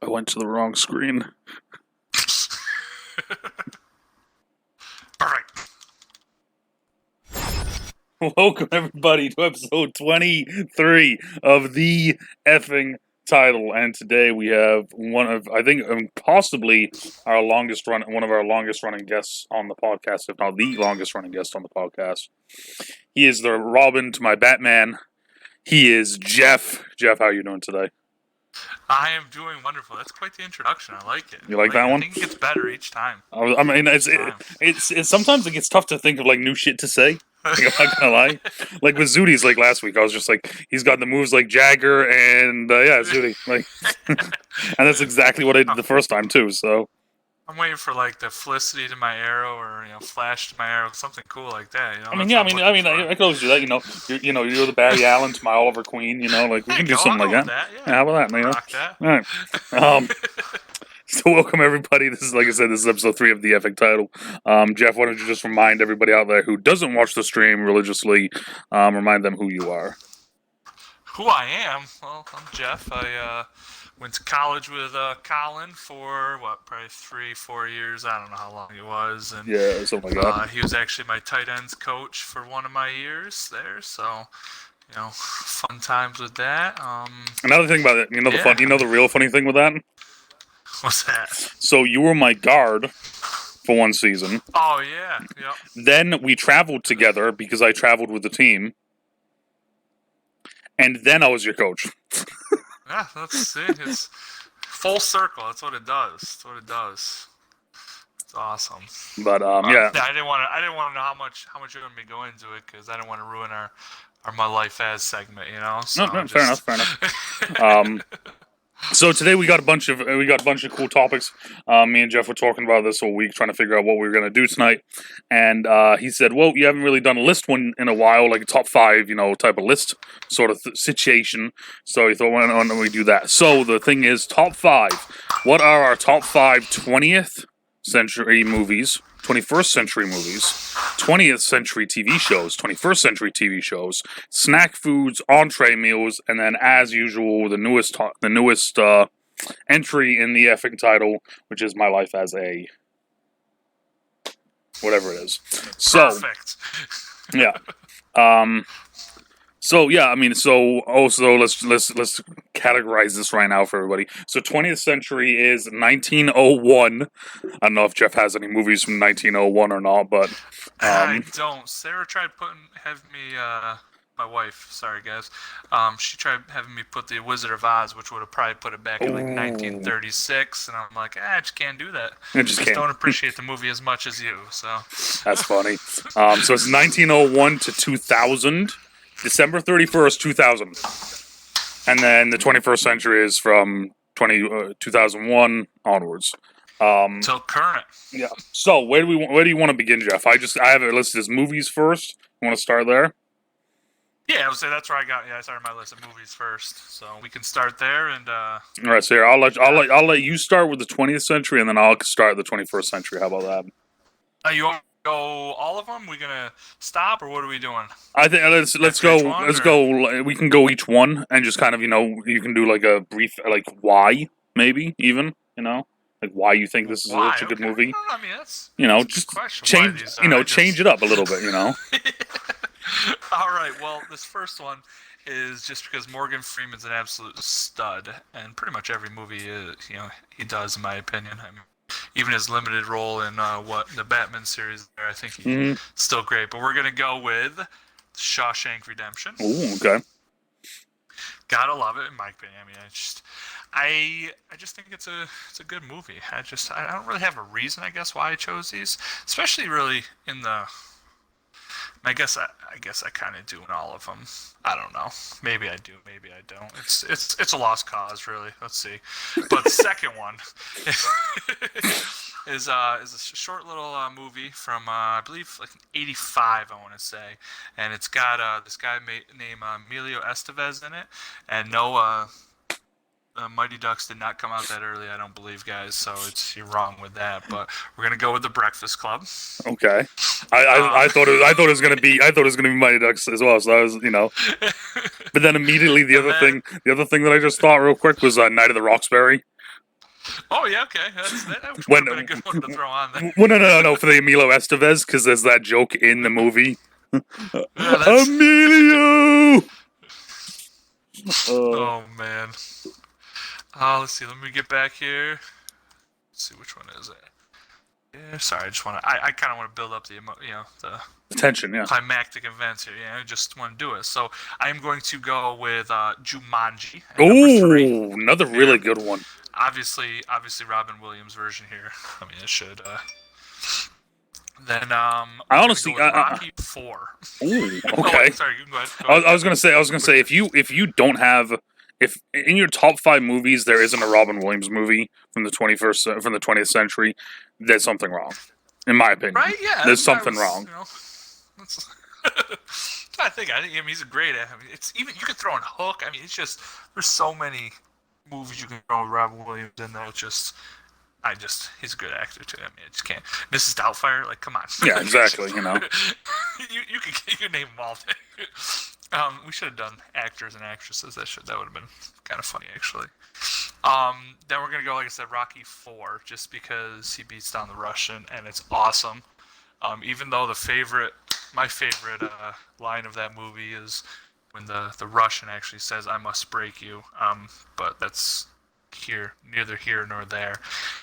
I went to the wrong screen. All right. Welcome everybody to episode 23 of the effing title, and today we have one of, I think, possibly one of our longest running guests on the podcast, if not the longest running guest on the podcast. He is the Robin to my Batman. He is Jeff. Jeff, how are you doing today? I am doing wonderful. That's quite the introduction. I like it. You like that one? I think it gets better each time. I mean, it's sometimes it gets tough to think of like new shit to say. I'm not gonna lie. Like with Zudi's, like last week, I was just like, he's got the moves like Jagger and Zudi, like, and that's exactly what I did the first time too. So I'm waiting for like the Felicity to my arrow, or Flash to my arrow, something cool like that. I could always do that. You're the Barry Allen to my Oliver Queen. Like we can do something like that. Yeah, how about that? Rock that. All right. So welcome everybody. This is, like I said, this is episode 3 of the epic title. Jeff, why don't you just remind everybody out there who doesn't watch the stream religiously, remind them who you are. Who I am? Well, I'm Jeff. I went to college with Colin for probably 3-4 years. I don't know how long it was. And yeah, something like that. He was actually my tight ends coach for one of my years there. So, fun times with that. Another thing about it, the real funny thing with that. What's that? So you were my guard for one season. Oh, yeah. Yep. Then we traveled together because I traveled with the team. And then I was your coach. Yeah, that's it. It's full circle. That's what it does. It's It's awesome. But yeah. I didn't want to know how much you're going to be going into it, because I didn't want to ruin our my life as segment, So no, fair enough. So today we got a bunch of cool topics. Me and Jeff were talking about this all week, trying to figure out what we were going to do tonight. And he said, "Well, you haven't really done a list one in a while, like a top 5, type of list sort of situation." So he thought, why don't we do that? So the thing is, top 5. What are our top 5 20th century movies? 21st century movies, 20th century TV shows, 21st century TV shows, snack foods, entree meals, and then, as usual, the newest entry in the effing title, which is my life as a whatever it is. So, perfect. Yeah. So yeah, let's categorize this right now for everybody. So 20th century is 1901. I don't know if Jeff has any movies from 1901 or not, but I don't. Sarah tried having me. My wife, sorry guys. She tried having me put the Wizard of Oz, which would have probably put it back in like 1936, and I'm like, I just can't do that. I just don't appreciate the movie as much as you. So that's funny. So it's 1901 to 2000. December 31st, 2000. And then the 21st century is from 2001 onwards. Till current. Yeah. So where do you want to begin, Jeff? I have it listed as movies first. You want to start there? Yeah, I would say that's where I started my list of movies first. So we can start there and all right, so here, I'll let you start with the 20th century, and then I'll start the 21st century. How about that? You want go all of them? We gonna stop, or what are we doing? I think let's go. Go. We can go each one and just kind of you can do like a brief why, maybe even like why you think this is such a good movie. I mean, that's just change change it up a little bit. All right. Well, this first one is just because Morgan Freeman's an absolute stud, and pretty much every movie he does, in my opinion. I mean, even his limited role in the Batman series there, I think he's still great. But we're going to go with Shawshank Redemption. Ooh, okay. Gotta love it, in my opinion. I mean, I just think it's a good movie. I don't really have a reason, I guess, why I chose these, especially really in the. I guess I kind of do in all of them. I don't know. Maybe I do. Maybe I don't. It's a lost cause, really. Let's see. But the second one is a short little movie from I believe like '85, I want to say, and it's got this guy named Emilio Estevez in it, and no. Mighty Ducks did not come out that early, I don't believe, guys. So you're wrong with that. But we're gonna go with The Breakfast Club. Okay. I thought it was gonna be Mighty Ducks as well. So I was But then immediately the other thing that I just thought real quick was Night of the Roxbury. Oh yeah, okay. That would When have been a good one to throw on there. well, no, for the Emilio Estevez, because there's that joke in the movie. Yeah, that's... Emilio. Oh man. Let's see. Let me get back here. Let's see which one is it. Yeah, sorry. I just want to. I kind of want to build up the the Tension, yeah. climactic events here. Yeah, I just want to do it. So I am going to go with Jumanji. Oh, another really good one. Obviously, Robin Williams version here. I mean, it should. Then I honestly, Rocky 4. Ooh, Oh, okay. sorry, you can go ahead. I was gonna say, if you don't have, if in your top 5 movies there isn't a Robin Williams movie from the 20th century, there's something wrong, in my opinion. Right? Yeah. There's something wrong. That's... I think he's a great. I mean, it's even you could throw in Hook. I mean, it's just there's so many movies you can throw with Robin Williams in there. It's just. He's a good actor too. I mean, I just can't. Mrs. Doubtfire, like, come on. Yeah, exactly. You you could name them all. We should have done actors and actresses. That would have been kind of funny, actually. Then we're gonna go, like I said, Rocky 4, just because he beats down the Russian, and it's awesome. Even though my favorite line of that movie is when the Russian actually says, "I must break you," but that's neither here nor there.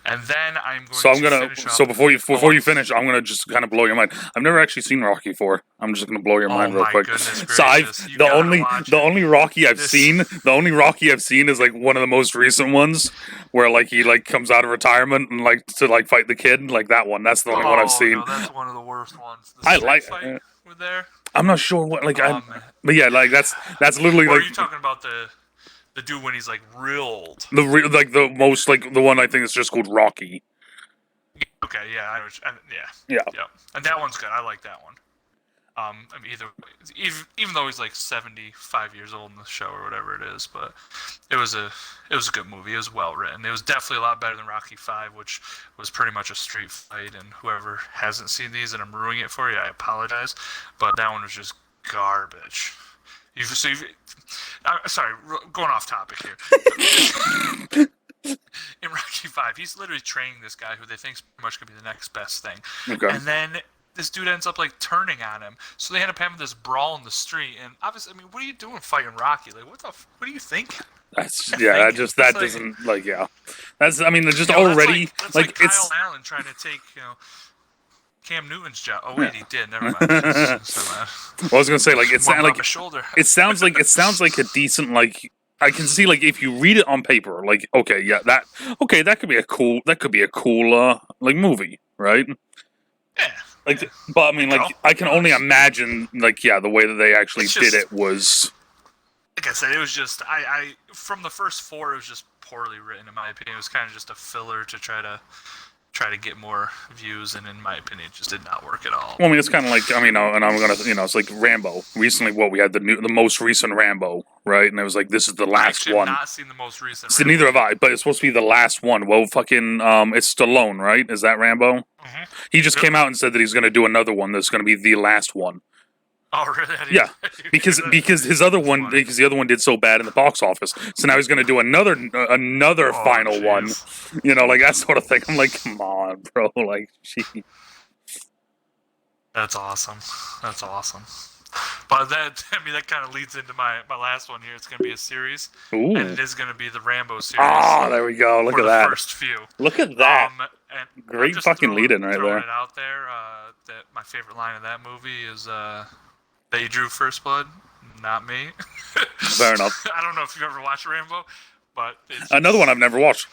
And then I'm going to So before you finish, I'm gonna just kind of blow your mind. I've never actually seen Rocky 4. I'm just gonna blow your mind real quick. So the only Rocky I've seen is like one of the most recent ones where like he like comes out of retirement and like to like fight the kid, like that one. That's the only one I've seen. No, that's one of the worst ones. I like fight with there. I'm not sure what but yeah, like that's literally or like. Are you talking about the dude when he's like real old? The most like the one I think is just called Rocky. Okay, yeah, yeah, and that one's good. I like that one. I mean, even though he's like 75 years old in the show or whatever it is, but it was a good movie. It was well written. It was definitely a lot better than Rocky 5, which was pretty much a street fight. And whoever hasn't seen these and I'm ruining it for you, I apologize. But that one was just garbage. Sorry, going off topic here. In Rocky 5, he's literally training this guy who they think is pretty much going to be the next best thing. Okay. And then this dude ends up like turning on him. So they end up having this brawl in the street. And obviously, I mean, what are you doing fighting Rocky? Like, what do you think? That's doesn't like yeah. That's I mean, just already that's like Kyle Allen trying to take Cam Newton's job. Oh wait, he did. Never mind. I was gonna say like it sounds like a decent like I can see like if you read it on paper like that could be a cool like movie, right? Yeah. Like but I mean like I can only imagine like the way that they actually did it was like I said, it was just I from the first 4 it was just poorly written in my opinion. It was kind of just a filler to try to get more views, and in my opinion, it just did not work at all. Well, I mean, it's kind of like and I'm gonna it's like Rambo. Recently, we had the most recent Rambo, right? And it was like this is the last one. I've not seen the most recent. So neither have I, but it's supposed to be the last one. Well, fucking, it's Stallone, right? Is that Rambo? Mm-hmm. He just came out and said that he's gonna do another one that's gonna be the last one. Oh, really? Yeah, because the other one did so bad in the box office, so now he's going to do another final one, like that sort of thing. I'm like, come on, bro, like, gee. That's awesome. But that kind of leads into my last one here. It's going to be a series, Ooh. And it is going to be the Rambo series. Oh, there we go. Look at that. First few. Look at that. And great fucking lead-in right there. It out there. That my favorite line of that movie is. They drew First Blood, not me. Fair enough. I don't know if you've ever watched Rambo, but it's another one I've never watched.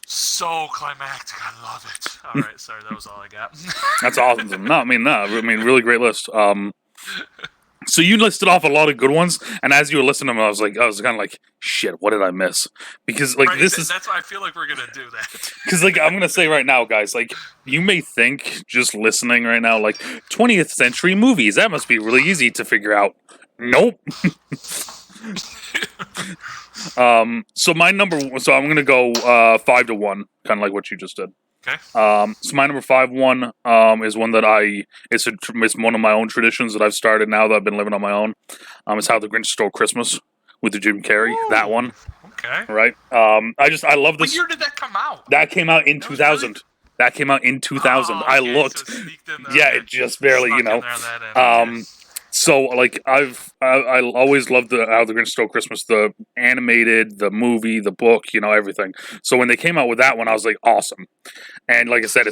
So climactic, I love it. All right, sorry, that was all I got. That's awesome. No, really great list. So you listed off a lot of good ones, and as you were listening to them, I was kind of like, shit, what did I miss? Because like that's why I feel like we're gonna do that. Because like I'm gonna say right now, guys, like you may think just listening right now, like 20th century movies, that must be really easy to figure out. Nope. So I'm gonna go 5-1, kind of like what you just did. Okay. So my number 5-1 is one that it's one of my own traditions that I've started now that I've been living on my own. It's How the Grinch Stole Christmas with the Jim Carrey. Ooh, that one. Okay. Right. I love this. What year did that come out? That came out in 2000. Really... That came out in 2000. Oh, I okay, looked. so it sneaked in there. Yeah, Okay. it just barely, Snuck you know. in there on that end. Okay. So like I always loved How the Grinch Stole Christmas, the animated, the movie, the book, you know, everything. So when they came out with that one, I was like, awesome. And like I said,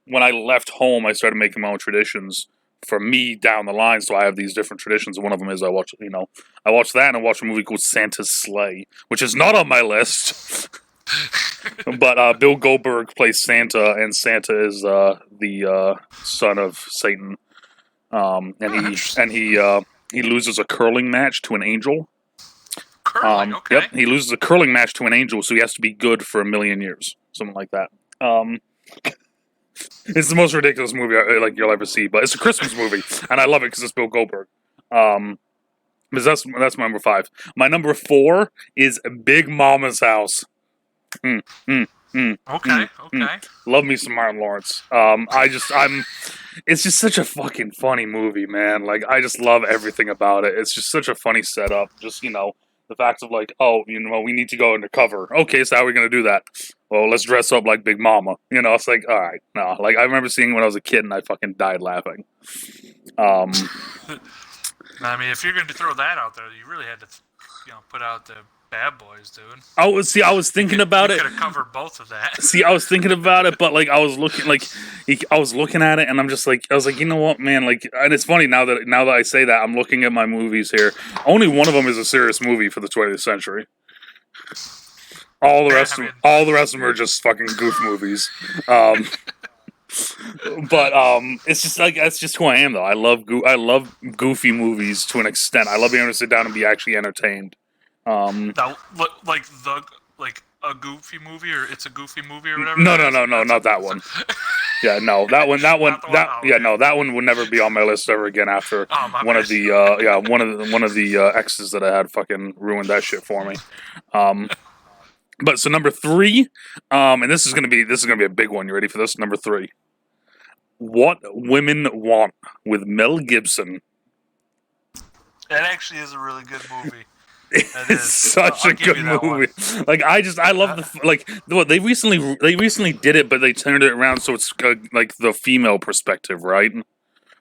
when I left home, I started making my own traditions for me down the line. So I have these different traditions. One of them is I watch that, and I watch a movie called Santa's Sleigh, which is not on my list. But Bill Goldberg plays Santa, and Santa is the son of Satan. He loses a curling match to an angel. Curling, okay. Yep, he loses a curling match to an angel, so he has to be good for 1,000,000 years, something like that. It's the most ridiculous movie you'll ever see, but it's a Christmas movie, and I love it because it's Bill Goldberg. Because that's my number 5. My number 4 is Big Mama's House. Okay. Love me some Martin Lawrence. It's just such a fucking funny movie, man. Like, I just love everything about it. It's just such a funny setup. Just, you know, the fact of like, oh, you know, we need to go undercover. Okay, so how are we going to do that? Well, let's dress up like Big Mama. You know, it's like, all right, no. Like, I remember seeing it when I was a kid, and I fucking died laughing. I mean, if you're going to throw that out there, you really had to, you know, put out the Bad Boys, dude. I was thinking about it. You could have covered both of that. See, I was thinking about it, but like I was looking at it, and I'm just like, I was like, you know what, man? Like, and it's funny now that I say that, I'm looking at my movies here. Only one of them is a serious movie for the 20th century. All the rest of them are just fucking goof movies. But it's just like, that's just who I am, though. I love goofy movies to an extent. I love being able to sit down and be actually entertained. Now, like a goofy movie, or it's a goofy movie, or whatever. No, not that one. Yeah, no, that one would never be on my list ever again after one of the exes that I had fucking ruined that shit for me. But so number 3, and this is gonna be a big one. You ready for this? Number 3. What Women Want with Mel Gibson. That actually is a really good movie. It's such a good movie. Like, I love they recently did it, but they turned it around so it's like the female perspective, right?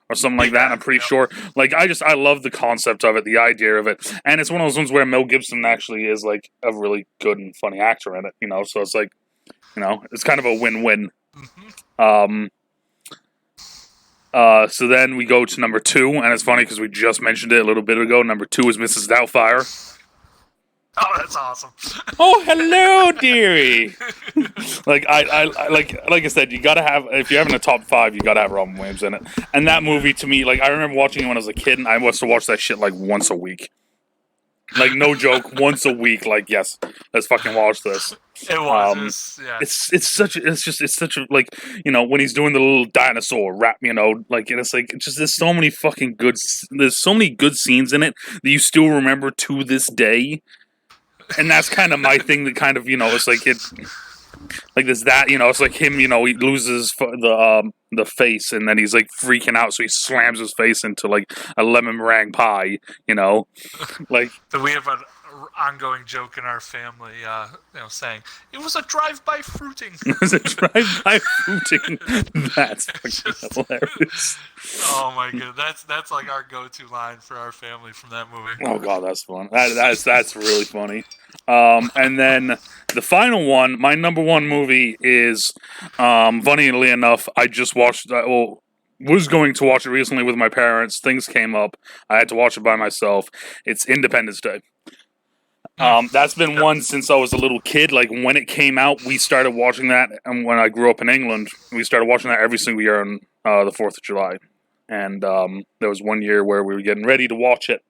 Or something like that. I'm pretty sure. Like, I love the concept of it, the idea of it, and it's one of those ones where Mel Gibson actually is like a really good and funny actor in it, you know. So it's like, you know, it's kind of a win-win. Mm-hmm. So then we go to number 2, and it's funny because we just mentioned it a little bit ago. Number 2 is Mrs. Doubtfire. Oh, that's awesome. Oh, hello, dearie. Like I said, you gotta have, if you're having a top 5, you gotta have Robin Williams in it. And that movie, to me, like, I remember watching it when I was a kid, and I must have watched that shit like once a week. Like, no joke, once a week. Like, yes, let's fucking watch this. It was. Yeah. It's such a, like, you know, when he's doing the little dinosaur rap, you know, like, and it's like, it's just, there's so many good scenes in it that you still remember to this day. And that's kind of my thing, that kind of, you know, it's like there's that, you know, it's like him, you know, he loses the face, and then he's like freaking out, so he slams his face into like a lemon meringue pie, you know, like. So we have an ongoing joke in our family, you know, saying it was a drive-by fruiting. It was a drive-by fruiting. That's fucking hilarious. Oh my god, that's like our go-to line for our family from that movie. Oh god, that's fun. That's really funny. And then the final one, my number 1 movie is, funnily enough, I just watched. Was going to watch it recently with my parents. Things came up. I had to watch it by myself. It's Independence Day. That's been one since I was a little kid. Like, when it came out, we started watching that, and when I grew up in England, we started watching that every single year on the 4th of July. And there was one year where we were getting ready to watch it.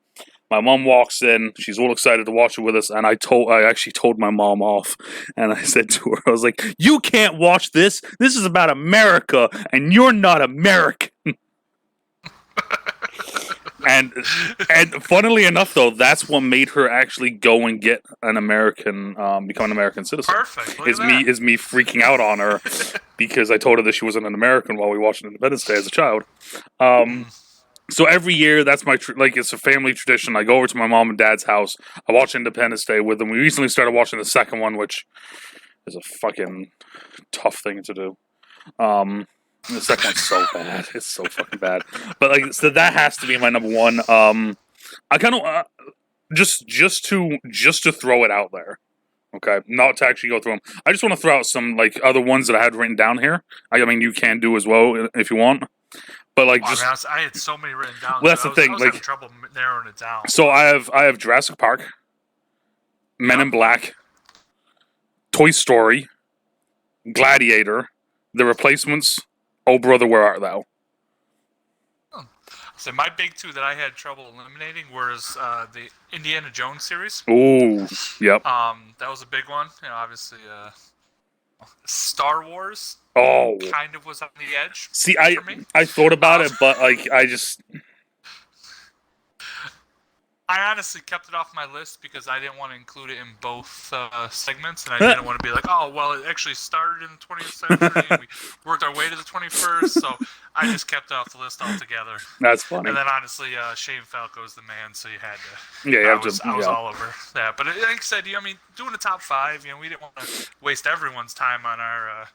My mom walks in, she's all excited to watch it with us, and I actually told my mom off, and I said to her, I was like, you can't watch this! This is about America, and you're not American! And funnily enough, though, that's what made her actually go and get an American, become an American citizen. Perfect. Is me freaking out on her because I told her that she wasn't an American while we watched Independence Day as a child. So every year, that's my it's a family tradition. I go over to my mom and dad's house. I watch Independence Day with them. We recently started watching the second one, which is a fucking tough thing to do. The second one's so bad. It's so fucking bad. But so that has to be my number one. I kind of just to throw it out there. Okay, not to actually go through them. I just want to throw out some other ones that I had written down here. I mean, you can do as well if you want. But I had so many written down. Well, that's the thing. I was having trouble narrowing it down. So I have Jurassic Park, Men in Black, Toy Story, Gladiator, The Replacements, Oh Brother, Where Art Thou? So my big two that I had trouble eliminating was the Indiana Jones series. Ooh, yep. That was a big one. Obviously, Star Wars. Oh, kind of was on the edge. See, I thought about it, but I honestly kept it off my list because I didn't want to include it in both segments, and I didn't want to be like, oh, well, it actually started in the 20th century, and we worked our way to the 21st, so I just kept it off the list altogether. That's funny. And then, honestly, Shane Falco's the man, so you had to... Yeah, I was all over that. But like I said, doing the top five, we didn't want to waste everyone's time on our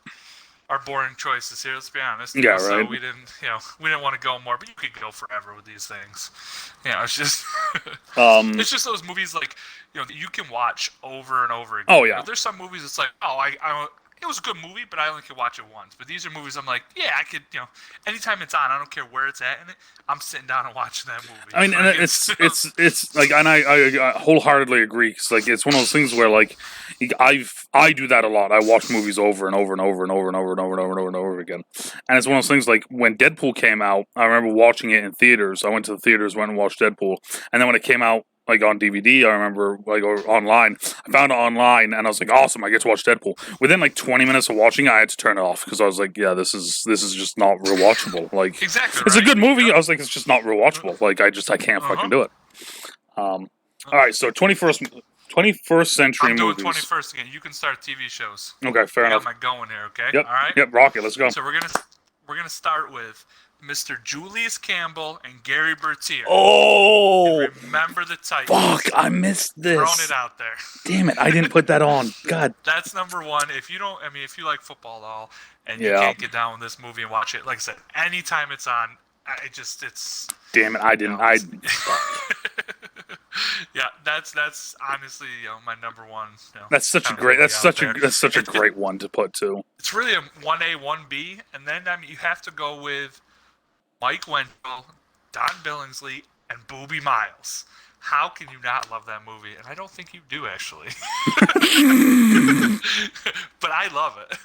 boring choices here. Let's be honest. Yeah, so right. we didn't want to go more, but you could go forever with these things. It's just, it's just those movies that you can watch over and over again. Oh yeah. There's some movies it's like, it was a good movie, but I only could watch it once. But these are movies I'm like, yeah, I could, anytime it's on, I don't care where it's at in it, I'm sitting down and watching that movie. I mean, and it's like, and I wholeheartedly agree. Cause it's one of those things where I do that a lot. I watch movies over and over and over and over and over and over and over and over and over again. And it's one of those things when Deadpool came out, I remember watching it in theaters. I went to the theaters, went and watched Deadpool, and then when it came out on DVD, I remember or online. I found it online, and I was like, "Awesome! I get to watch Deadpool." Within 20 minutes of watching it, I had to turn it off because I was like, "Yeah, this is just not rewatchable." Exactly, it's a good movie. Yep. I was like, "It's just not rewatchable." I can't fucking do it. All right, so 21st century I'm doing movies. 21st again. You can start TV shows. Okay, fair enough. Got my going here. Okay. Yep. All right. Yep. Rock it. Let's go. So we're gonna start with Mr. Julius Campbell and Gary Bertier. Oh! And remember the Titans. Fuck, I missed this. Throwing it out there. Damn it, I didn't put that on. God. That's number one. If you like football at all, and you can't get down with this movie and watch it, like I said, anytime it's on, it's... Damn it, I didn't. Yeah, that's honestly my number one. That's such a great one to put too. It's really a 1A, 1B, and then you have to go with Mike Wendell, Don Billingsley, and Booby Miles. How can you not love that movie? And I don't think you do, actually. But I love it,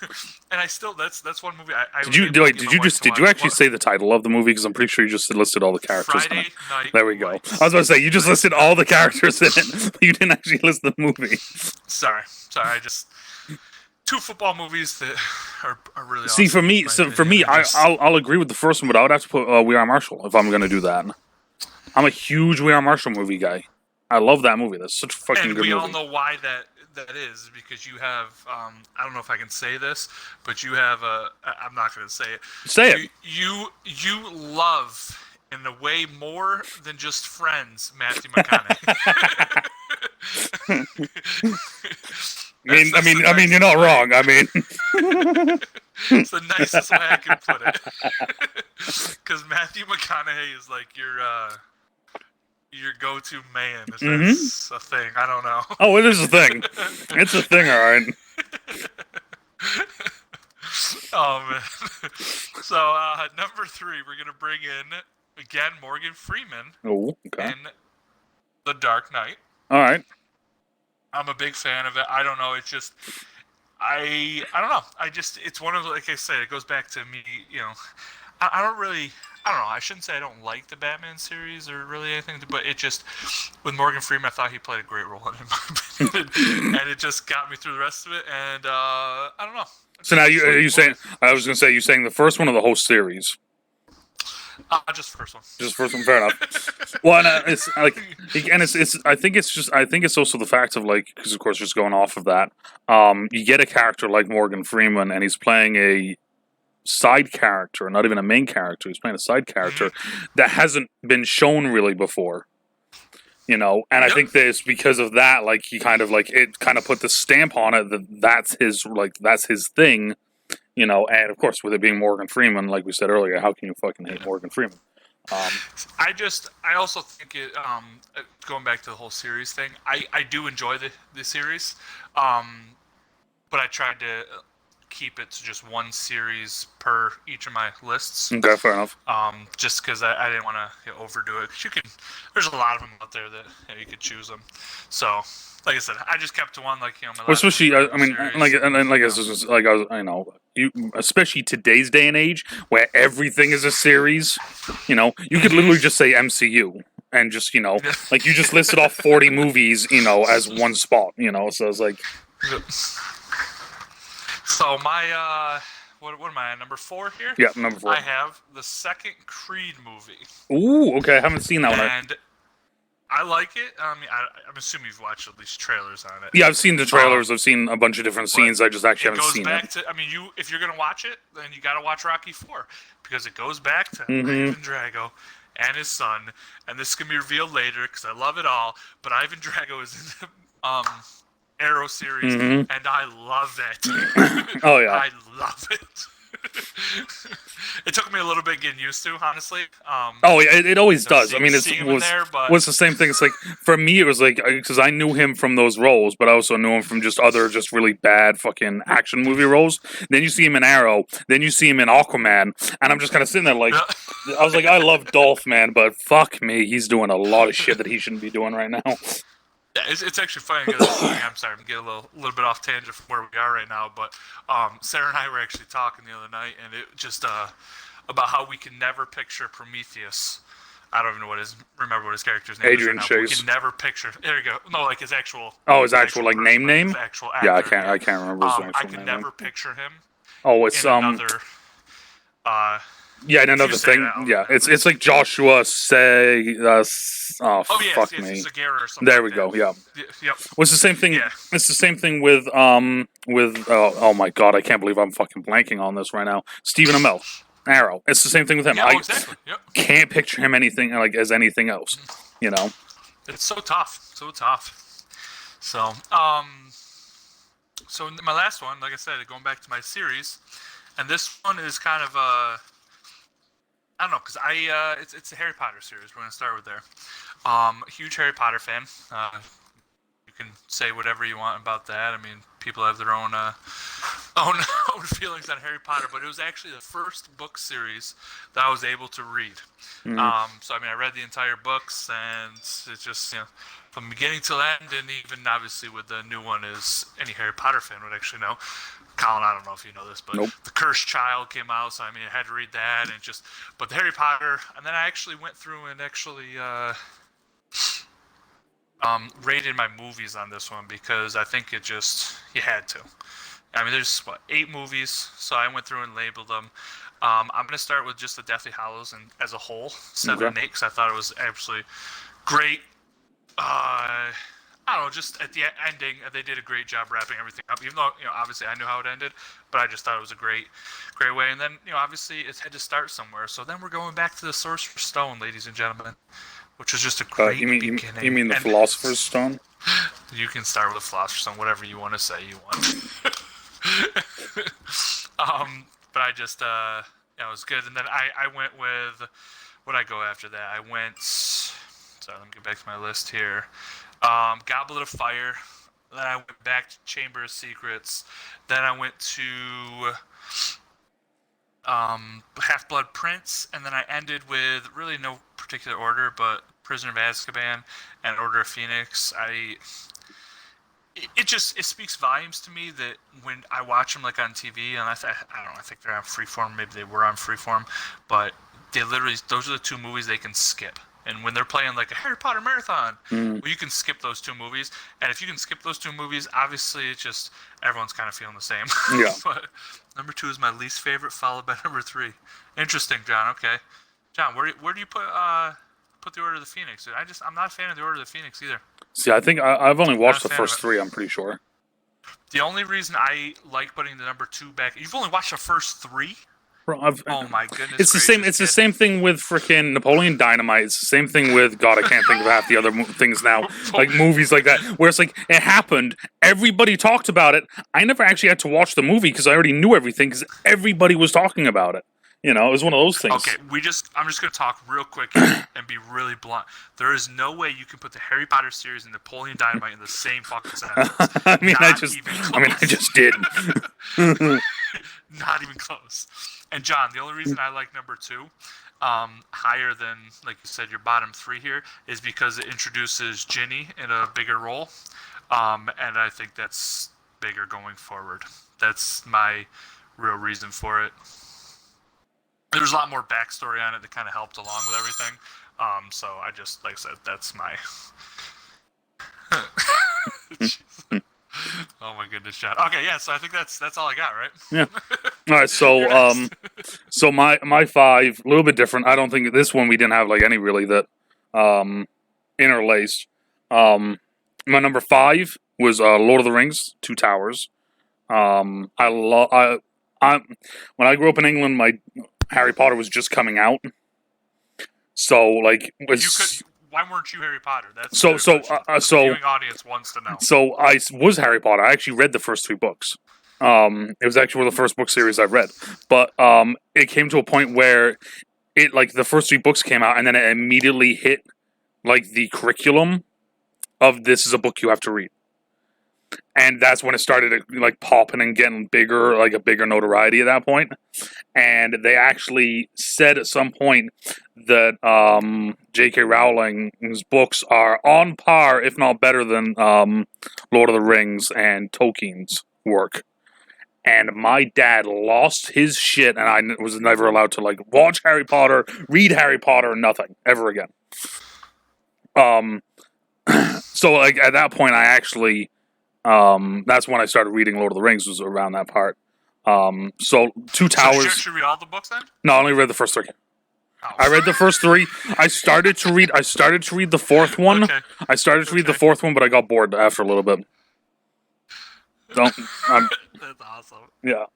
and I still that's one movie. Did you actually say the title of the movie? Because I'm pretty sure you just listed all the characters. Friday Night There we go. Lights. I was about to say you just listed all the characters in it. But you didn't actually list the movie. Sorry. I just two football movies that are really see awesome, for me. I'll agree with the first one, but I would have to put We Are Marshall if I'm going to do that. I'm a huge We Are Marshall movie guy. I love that movie. That's such a fucking good movie. And we all know why that is, because you have, I don't know if I can say this, but you have I'm not going to say it. Say it. You love, in a way more than just friends, Matthew McConaughey. I mean, you're not wrong. I mean, it's the nicest way I can put it. Because Matthew McConaughey is like your go-to man. Is a thing? I don't know. Oh, it is a thing. It's a thing, all right. Oh man. So number 3, we're gonna bring in again Morgan Freeman. Oh, okay. In The Dark Knight. All right. I'm a big fan of it. I don't know. It's just I don't know. It's one of the, like I said, it goes back to me. I don't know. I shouldn't say I don't like the Batman series or really anything, but it just, with Morgan Freeman, I thought he played a great role in it, and it just got me through the rest of it. And I don't know. So now are you saying? I was going to say, you saying the first one or the whole series? Just the first one. Just the first one, fair enough. Well, and it's like, and it's. I think it's also the fact of because of course, just going off of that, you get a character like Morgan Freeman, and he's playing a side character, not even a main character. He's playing a side character that hasn't been shown really before. And I think that it's because of that, like he kind of put the stamp on it that that's his thing, and of course with it being Morgan Freeman, like we said earlier, how can you fucking hate Morgan Freeman? I also think it. Going back to the whole series thing, I do enjoy the series, but I tried to keep it to just one series per each of my lists. Okay, fair enough. Just because I didn't want to overdo it. Cause there's a lot of them out there that you could choose them. So, like I said, I just kept to one. My especially, especially today's day and age where everything is a series. You could literally just say MCU and just you just listed off 40 movies as one spot. So it's like. So my what am I at, number 4 here? Yeah, number 4. I have the second Creed movie. Ooh, okay, I haven't seen that one. And I like it. I mean, I'm assuming you've watched at least trailers on it. Yeah, I've seen the trailers. I've seen a bunch of different scenes. I just actually haven't seen it. If you're gonna watch it, then you gotta watch Rocky 4 because it goes back to Ivan Drago and his son. And this can be revealed later because I love it all. But Ivan Drago is in the Arrow series, and I love it. Oh yeah, I love it. It took me a little bit getting used to, honestly. Oh yeah, it always does. I mean, it's the same thing. It's like for me, it was like because I knew him from those roles, but I also knew him from just other really bad fucking action movie roles. Then you see him in Arrow, then you see him in Aquaman, and I'm just kind of sitting there like, I was like, I love Dolph, man, but fuck me, he's doing a lot of shit that he shouldn't be doing right now. Yeah, it's actually funny because I'm sorry, I'm getting a little bit off tangent from where we are right now, but Sarah and I were actually talking the other night, and it just about how we can never picture Prometheus. I don't even remember what his character's name Adrian is. Chase. We can never picture. There you go. No, like his actual. Oh, his actual like name. His actual actor. Yeah, I can't remember his actual name. I can never picture him. Oh, it's another. Yeah, and another thing. Yeah, it's like Joshua say. Fuck me. Segura or something there we go. Yeah. Yep. Well, it's the same thing. Yeah. It's the same thing with oh my god, I can't believe I'm fucking blanking on this right now. Stephen Amell, Arrow. It's the same thing with him. Yeah, exactly. Yep. Can't picture him as anything else. It's so tough. So tough. So so my last one, like I said, going back to my series, and this one is kind of I don't know, because it's a Harry Potter series. We're going to start with there. Huge Harry Potter fan. You can say whatever you want about that. I mean, people have their own feelings on Harry Potter, but it was actually the first book series that I was able to read. So, I mean, I read the entire books, and it's just, from beginning till end, and even obviously with the new one, is any Harry Potter fan would actually know. Colin, I don't know if you know this, but nope. The Cursed Child came out, so I mean, I had to read that, and but the Harry Potter, and then I actually went through and actually rated my movies on this one because I think you had to. I mean, there's 8 movies, so I went through and labeled them. I'm going to start with just the Deathly Hallows and as a whole, 7 and 8, because I thought it was absolutely great. I don't know, just at the ending, they did a great job wrapping everything up. Even though, obviously I knew how it ended, but I just thought it was a great way. And then, obviously it had to start somewhere. So then we're going back to the Sorcerer's Stone, ladies and gentlemen, which was just a great beginning. You mean the Philosopher's Stone? You can start with the Philosopher's Stone, whatever you want to say you want. But I just, it was good. And then I went with, what did I go after that? Sorry, let me get back to my list here. Goblet of Fire. Then I went back to Chamber of Secrets. Then I went to Half-Blood Prince, and then I ended with really no particular order, but Prisoner of Azkaban and Order of Phoenix. It speaks volumes to me that when I watch them like on TV, and I don't know, I think they're on Freeform, maybe they were on Freeform, but they literally, those are the 2 movies they can skip. And when they're playing like a Harry Potter marathon, well, you can skip those 2 movies. And if you can skip those 2 movies, obviously it's just everyone's kind of feeling the same. Yeah. But number 2 is my least favorite, followed by number 3. Interesting, John. Okay, John, where do you put the Order of the Phoenix? I'm not a fan of the Order of the Phoenix either. See, I think I've only watched the first 3. I'm pretty sure. The only reason I like putting the number 2 back, you've only watched the first 3. Bro, Oh my goodness! it's the same. gracious, It's the kid. same thing with freaking Napoleon Dynamite. It's the same thing with God. I can't think of half the other things now, like movies like that, where it's like it happened. Everybody talked about it. I never actually had to watch the movie because I already knew everything because everybody was talking about it. You know, it was one of those things. Okay, I'm just going to talk real quick and be really blunt. There is no way you can put the Harry Potter series and Napoleon Dynamite in the same fucking sentence. I just did. Not even close. And John, the only reason I like number 2 higher than, like you said, your bottom 3 here is because it introduces Ginny in a bigger role. And I think that's bigger going forward. That's my real reason for it. There's a lot more backstory on it that kind of helped along with everything. So I just, like I said, that's my... Oh my goodness, John. Okay, yeah, so I think that's all I got, right? Yeah. All right, so so my 5, a little bit different. I don't think this one we didn't have like any really that interlaced. My number 5 was Lord of the Rings, Two Towers. When I grew up in England, my Harry Potter was just coming out. So like why weren't you Harry Potter? That's so the viewing audience wants to know. So I was Harry Potter. I actually read the first 3 books. It was actually one of the first book series I've read. But it came to a point where it like the first 3 books came out and then it immediately hit like the curriculum of this is a book you have to read. And that's when it started like popping and getting bigger, like a bigger notoriety at that point. And they actually said at some point that J.K. Rowling's books are on par, if not better than Lord of the Rings and Tolkien's work. And my dad lost his shit, and I was never allowed to like watch Harry Potter, read Harry Potter, nothing ever again. So like at that point, I actually. That's when I started reading Lord of the Rings, was around that part. So Two Towers. So did you actually read all the books then? No, I only read the first 3. Oh. I read the first 3. I started to read the 4th one. Okay. I started to read the 4th one, but I got bored after a little bit. That's awesome. Yeah.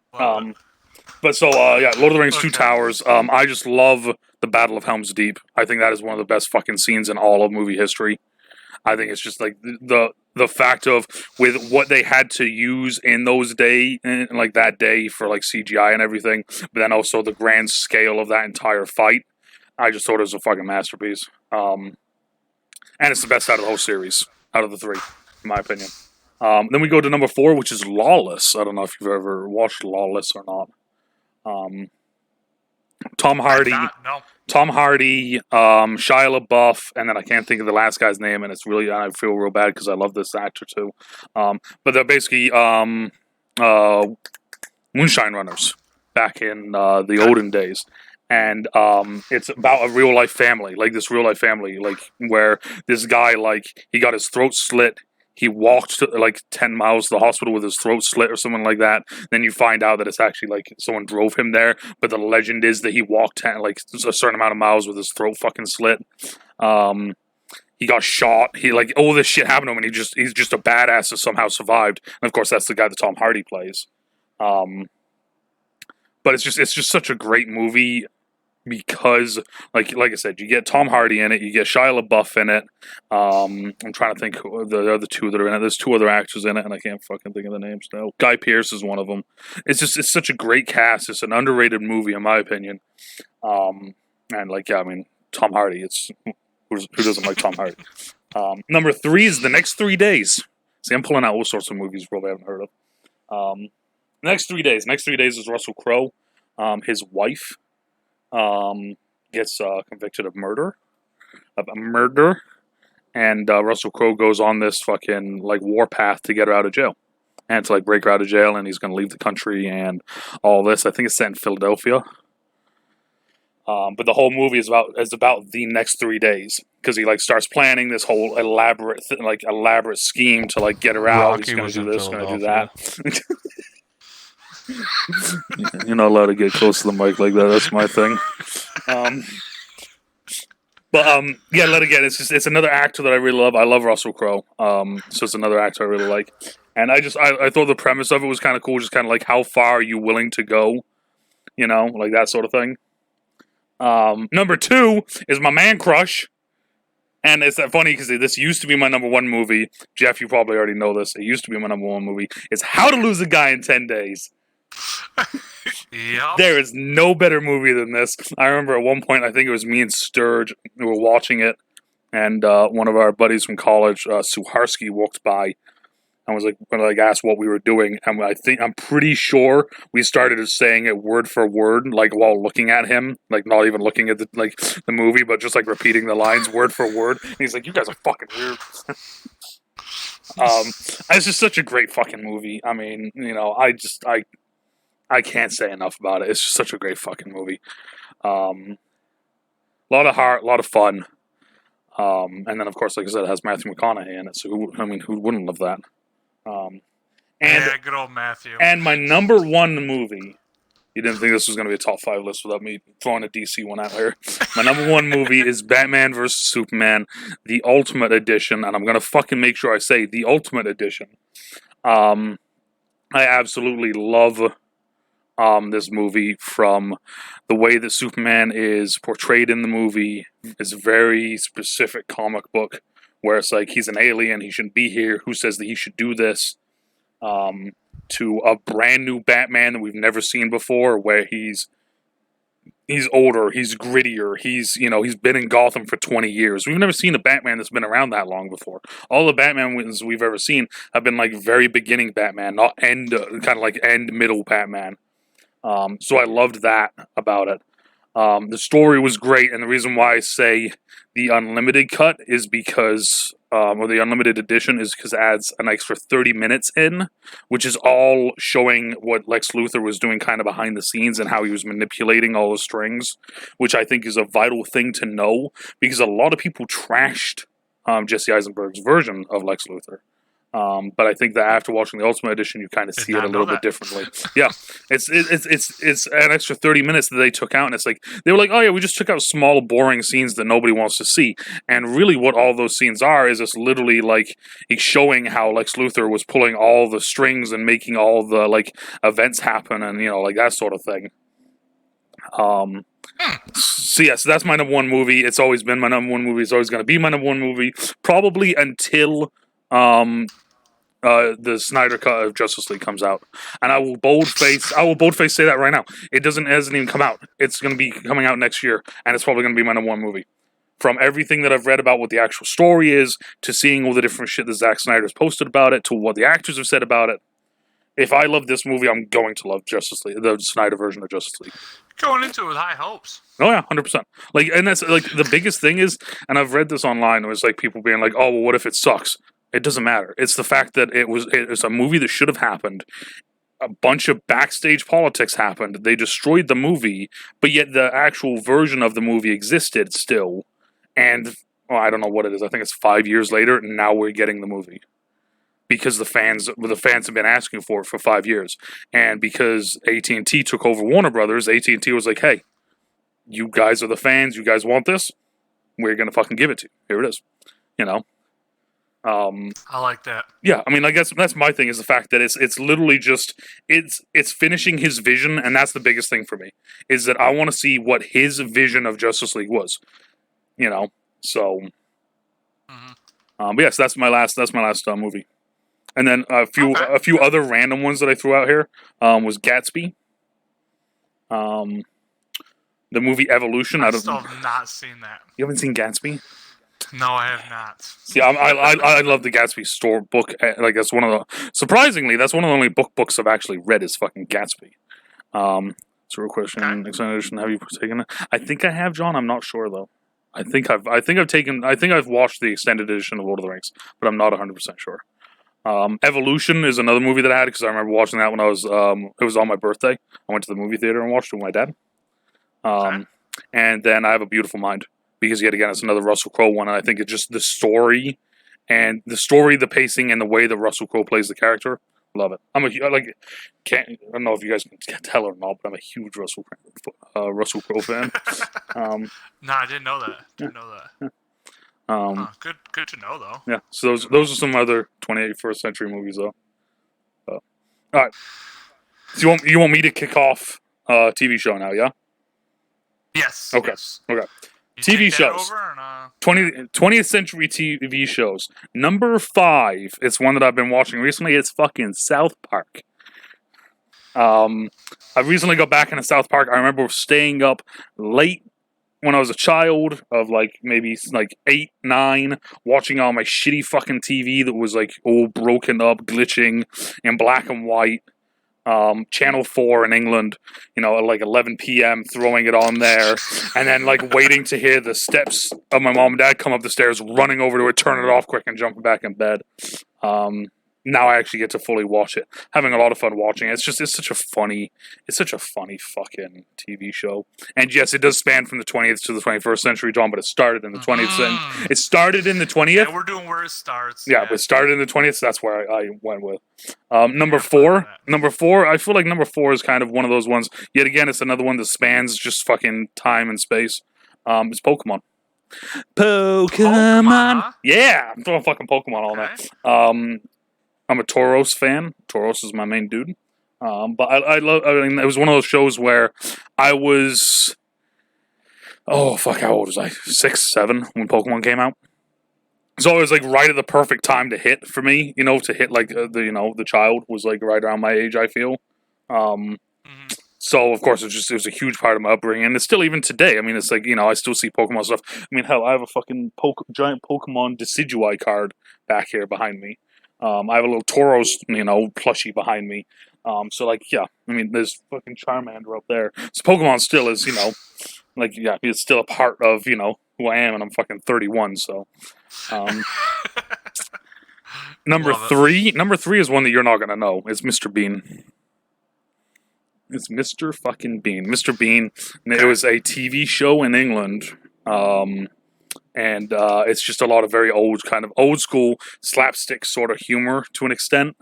But so yeah, Lord of the Rings, Two Towers. I just love the Battle of Helm's Deep. I think that is one of the best fucking scenes in all of movie history. I think it's just like the fact of with what they had to use in those like that day for like CGI and everything, but then also the grand scale of that entire fight. I just thought it was a fucking masterpiece. And it's the best out of the whole series, out of the 3, in my opinion. Then we go to number 4, which is Lawless. I don't know if you've ever watched Lawless or not. Tom Hardy, Shia LaBeouf, and then I can't think of the last guy's name, and it's really, I feel real bad because I love this actor too. But they're basically moonshine runners back in the olden days. And it's about a real life family, like this real life family, like where this guy, like he got his throat slit. He walked to, like 10 miles to the hospital with his throat slit or something like that. Then you find out that it's actually like someone drove him there. But the legend is that he walked like a certain amount of miles with his throat fucking slit. He got shot. He like all this shit happened to him, and he's just a badass that somehow survived. And of course, that's the guy that Tom Hardy plays. But it's just such a great movie. Because, like I said, you get Tom Hardy in it, you get Shia LaBeouf in it. I'm trying to think who the other 2 that are in it. There's 2 other actors in it, and I can't fucking think of the names now. Guy Pearce is one of them. It's such a great cast. It's an underrated movie, in my opinion. And like, yeah, I mean, Tom Hardy. Who doesn't like Tom Hardy? Number 3 is The Next 3 Days. See, I'm pulling out all sorts of movies you probably haven't heard of. Next 3 Days. Next 3 Days is Russell Crowe. His wife. Gets convicted of murder, and Russell Crowe goes on this fucking like warpath to get her out of jail, and to like break her out of jail, and he's gonna leave the country and all this. I think it's set in Philadelphia, but the whole movie is about the next 3 days because he like starts planning this whole elaborate scheme to like get her out. Rocky, he's gonna do this, gonna do that. You're not allowed to get close to the mic like that. That's my thing. Yeah, let again. It's another actor that I really love. I love Russell Crowe. So it's another actor I really like. And I thought the premise of it was kind of cool. Just kind of like how far are you willing to go, you know, like that sort of thing. Number 2 is my man crush. And it's that funny because this used to be my number 1 movie. Jeff, you probably already know this. It used to be my number 1 movie. It's How to Lose a Guy in 10 Days. Yep. There is no better movie than this. I remember at one point, I think it was me and Sturge who were watching it, and one of our buddies from college, Husky, walked by and was like asked what we were doing, and I'm pretty sure we started saying it word for word, like while looking at him, like not even looking at the movie, but just like repeating the lines word for word. And he's like, "You guys are fucking weird." It's just such a great fucking movie. I mean, you know, I can't say enough about it. It's just such a great fucking movie. A lot of heart, a lot of fun. And then, of course, like I said, it has Matthew McConaughey in it. So, who wouldn't love that? Yeah, good old Matthew. And my number 1 movie, you didn't think this was going to be a top 5 list without me throwing a DC one out here. My number 1 movie is Batman vs. Superman, the Ultimate Edition. And I'm going to fucking make sure I say the Ultimate Edition. I absolutely love this movie, from the way that Superman is portrayed in the movie. It's a very specific comic book where it's like he's an alien, he shouldn't be here, who says that he should do this, to a brand new Batman that we've never seen before, where he's older, he's grittier, he's been in Gotham for 20 years. We've never seen a Batman that's been around that long before. All the Batman we've ever seen have been like very beginning Batman, not end, kind of like end middle Batman. So I loved that about it. The story was great, and the reason why I say the unlimited cut is because, or the unlimited edition, is because it adds an extra 30 minutes in, which is all showing what Lex Luthor was doing kind of behind the scenes and how he was manipulating all the strings, which I think is a vital thing to know, because a lot of people trashed Jesse Eisenberg's version of Lex Luthor. But I think that after watching the Ultimate Edition, you kind of see it a little bit differently. Yeah, it's an extra 30 minutes that they took out, and it's like they were like, oh yeah, we just took out small, boring scenes that nobody wants to see. And really, what all those scenes are is just literally like showing how Lex Luthor was pulling all the strings and making all the like events happen, and like that sort of thing. So yes, that's my number 1 movie. It's always been my number 1 movie. It's always going to be my number 1 movie, probably until the Snyder Cut of Justice League comes out, and I will boldface say that right now. It hasn't even come out. It's going to be coming out next year, and it's probably going to be my number 1 movie. From everything that I've read about what the actual story is, to seeing all the different shit that Zack Snyder's posted about it, to what the actors have said about it. If I love this movie, I'm going to love Justice League, the Snyder version of Justice League. Going into it with high hopes. Oh yeah, 100%. Like, and that's like the biggest thing is, and I've read this online. It was like people being like, "Oh, well, what if it sucks?" It doesn't matter. It's the fact that it was a movie that should have happened. A bunch of backstage politics happened. They destroyed the movie, but yet the actual version of the movie existed still. And I don't know what it is. I think it's 5 years later, and now we're getting the movie. Because the fans have been asking for it for 5 years. And because AT&T took over Warner Brothers, AT&T was like, hey, you guys are the fans. You guys want this? We're going to fucking give it to you. Here it is. I like that. Yeah, I mean, I guess that's my thing, is the fact that it's literally just it's finishing his vision, and that's the biggest thing for me, is that I want to see what his vision of Justice League was, So, but yes, that's my last movie, and then a few other random ones that I threw out here was Gatsby, the movie Evolution. I still have not seen that. You haven't seen Gatsby? No, I have not. See, I love the Gatsby store book. Like, that's one of the, surprisingly, that's one of the only books I've actually read is fucking Gatsby. So, real question, extended edition, have you taken it? I think I have, John. I'm not sure though. I think I've watched the extended edition of Lord of the Rings, but I'm not 100% sure. Evolution is another movie that I had, because I remember watching that when I was it was on my birthday. I went to the movie theater and watched it with my dad. And then I Have a Beautiful Mind, because yet again it's another Russell Crowe one, and I think it's just the story, the pacing, and the way that Russell Crowe plays the character. Love it. I don't know if you guys can tell or not, but I'm a huge Russell Crowe fan. No, I didn't know that. Good to know though. Yeah. So those are some other 21st century movies though. All right. So you want me to kick off TV show now, yeah? Yes. Okay. Yes. Okay. You TV take that shows. over and, 20th century TV shows. Number 5, it's one that I've been watching recently. It's fucking South Park. I recently got back into South Park. I remember staying up late when I was a child of like maybe like 8, 9, watching on my shitty fucking TV that was like all broken up, glitching in black and white. Channel 4 in England, at like 11 p.m., throwing it on there, and then like waiting to hear the steps of my mom and dad come up the stairs, running over to it, turning it off quick, and jumping back in bed. Now I actually get to fully watch it. Having a lot of fun watching it. It's such a funny fucking TV show. And yes, it does span from the 20th to the 21st century, John, but it started in the 20th century. It started in the 20th. Yeah, we're doing where it starts. Yeah, but it started in the 20th, so that's where I went with. Number 4. I feel like number 4 is kind of one of those ones. Yet again, it's another one that spans just fucking time and space. It's Pokemon. Pokemon. Huh? Yeah, I'm throwing fucking Pokemon all night. I'm a Tauros fan. Tauros is my main dude. But I love. I mean, it was one of those shows where I was. Oh fuck! How old was I? 6, 7 when Pokemon came out. So it was like right at the perfect time to hit for me. To hit like the child was like right around my age. I feel. So of course it was a huge part of my upbringing, and it's still even today. I mean, it's like I still see Pokemon stuff. I mean, hell, I have a fucking giant Pokemon Decidueye card back here behind me. I have a little Tauros, plushie behind me. So like, yeah, I mean, there's fucking Charmander up there. So Pokemon still is, like, yeah, it's still a part of, who I am, and I'm fucking 31. So, number 3 is one that you're not gonna know. It's Mr. Bean. It's Mr. fucking Bean. Mr. Bean. It was a TV show in England. And it's just a lot of very old school slapstick sort of humor to an extent.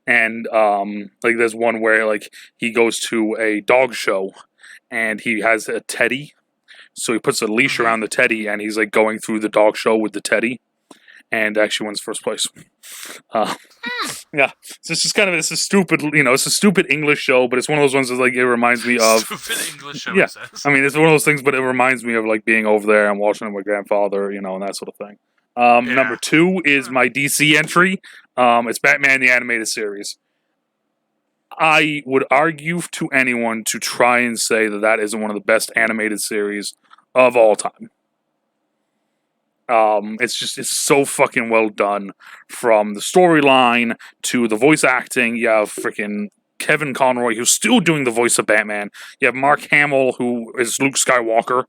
And like there's one where like he goes to a dog show and he has a teddy, so he puts a leash around the teddy and he's like going through the dog show with the teddy, and actually wins first place. Yeah, so it's just kind of it's a stupid English show, but it's one of those ones that like it reminds me of stupid English show. Yeah, I mean it's one of those things, but it reminds me of like being over there and watching it with my grandfather, and that sort of thing. Number 2 is my DC entry. It's Batman the Animated Series. I would argue to anyone to try and say that isn't one of the best animated series of all time. It's so fucking well done, from the storyline to the voice acting. You have freaking Kevin Conroy, who's still doing the voice of Batman. You have Mark Hamill, who is Luke Skywalker,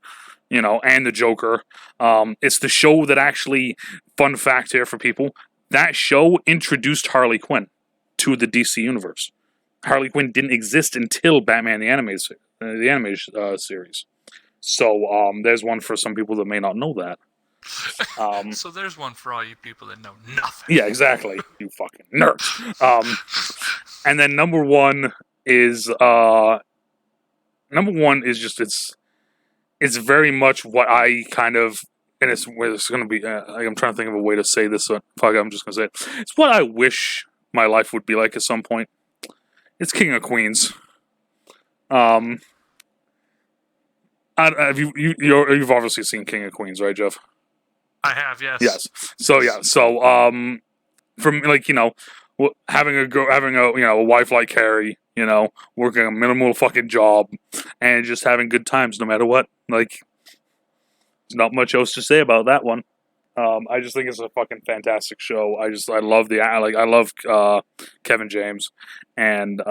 and the Joker. It's the show that actually, fun fact here for people, that show introduced Harley Quinn to the DC universe. Harley Quinn didn't exist until Batman the Animated Series. So there's one for some people that may not know that. So there's one for all you people that know nothing. Yeah, exactly. You fucking nerd. And then number 1 is just it's very much what I kind of, and it's going to be. I'm trying to think of a way to say this. So I'm just going to say it. It's what I wish my life would be like at some point. It's King of Queens. You've obviously seen King of Queens, right, Jeff? I have, yes. Yes. So yeah. So from like having a wife like Carrie, working a minimal fucking job, and just having good times no matter what. Like, there's not much else to say about that one. I just think it's a fucking fantastic show. I love Kevin James, and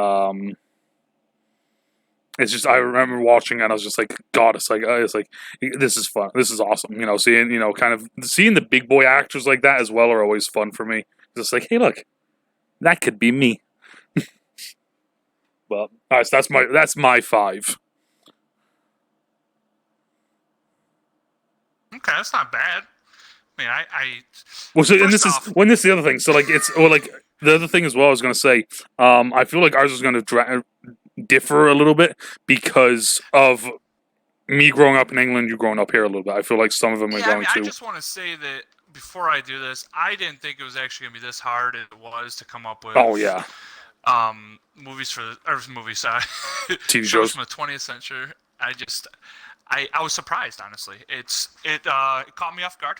it's just I remember watching it and I was just like, God, it's like this is fun. This is awesome. Seeing the big boy actors like that as well are always fun for me. It's like, hey, look, that could be me. Well, all right, so that's my 5. Okay, that's not bad. I mean, well, so and this is the other thing. So like the other thing as well, I was going to say, I feel like ours is going to differ a little bit because of me growing up in England, you growing up here a little bit. I feel like some of them are going to. I just want to say that before I do this, I didn't think it was actually going to be this hard as it was to come up with. Oh yeah. movies for or movies TV shows shows. from the 20th century. I was surprised, honestly. It caught me off guard.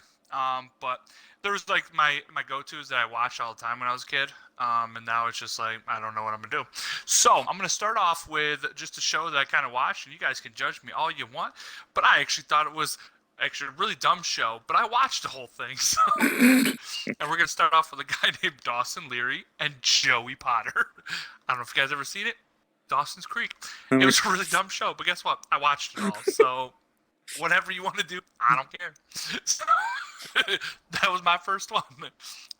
But there was like my go-tos that I watched all the time when I was a kid. And now it's just like I don't know what I'm gonna do. So I'm gonna start off with just a show that I kind of watched, and you guys can judge me all you want. But I actually thought it was actually a really dumb show, but I watched the whole thing. So, and we're gonna start off with a guy named Dawson Leary and Joey Potter. I don't know if you guys ever seen it. Dawson's Creek. It was a really dumb show, but guess what? I watched it all. So whatever you want to do, I don't care. So, that was my first one.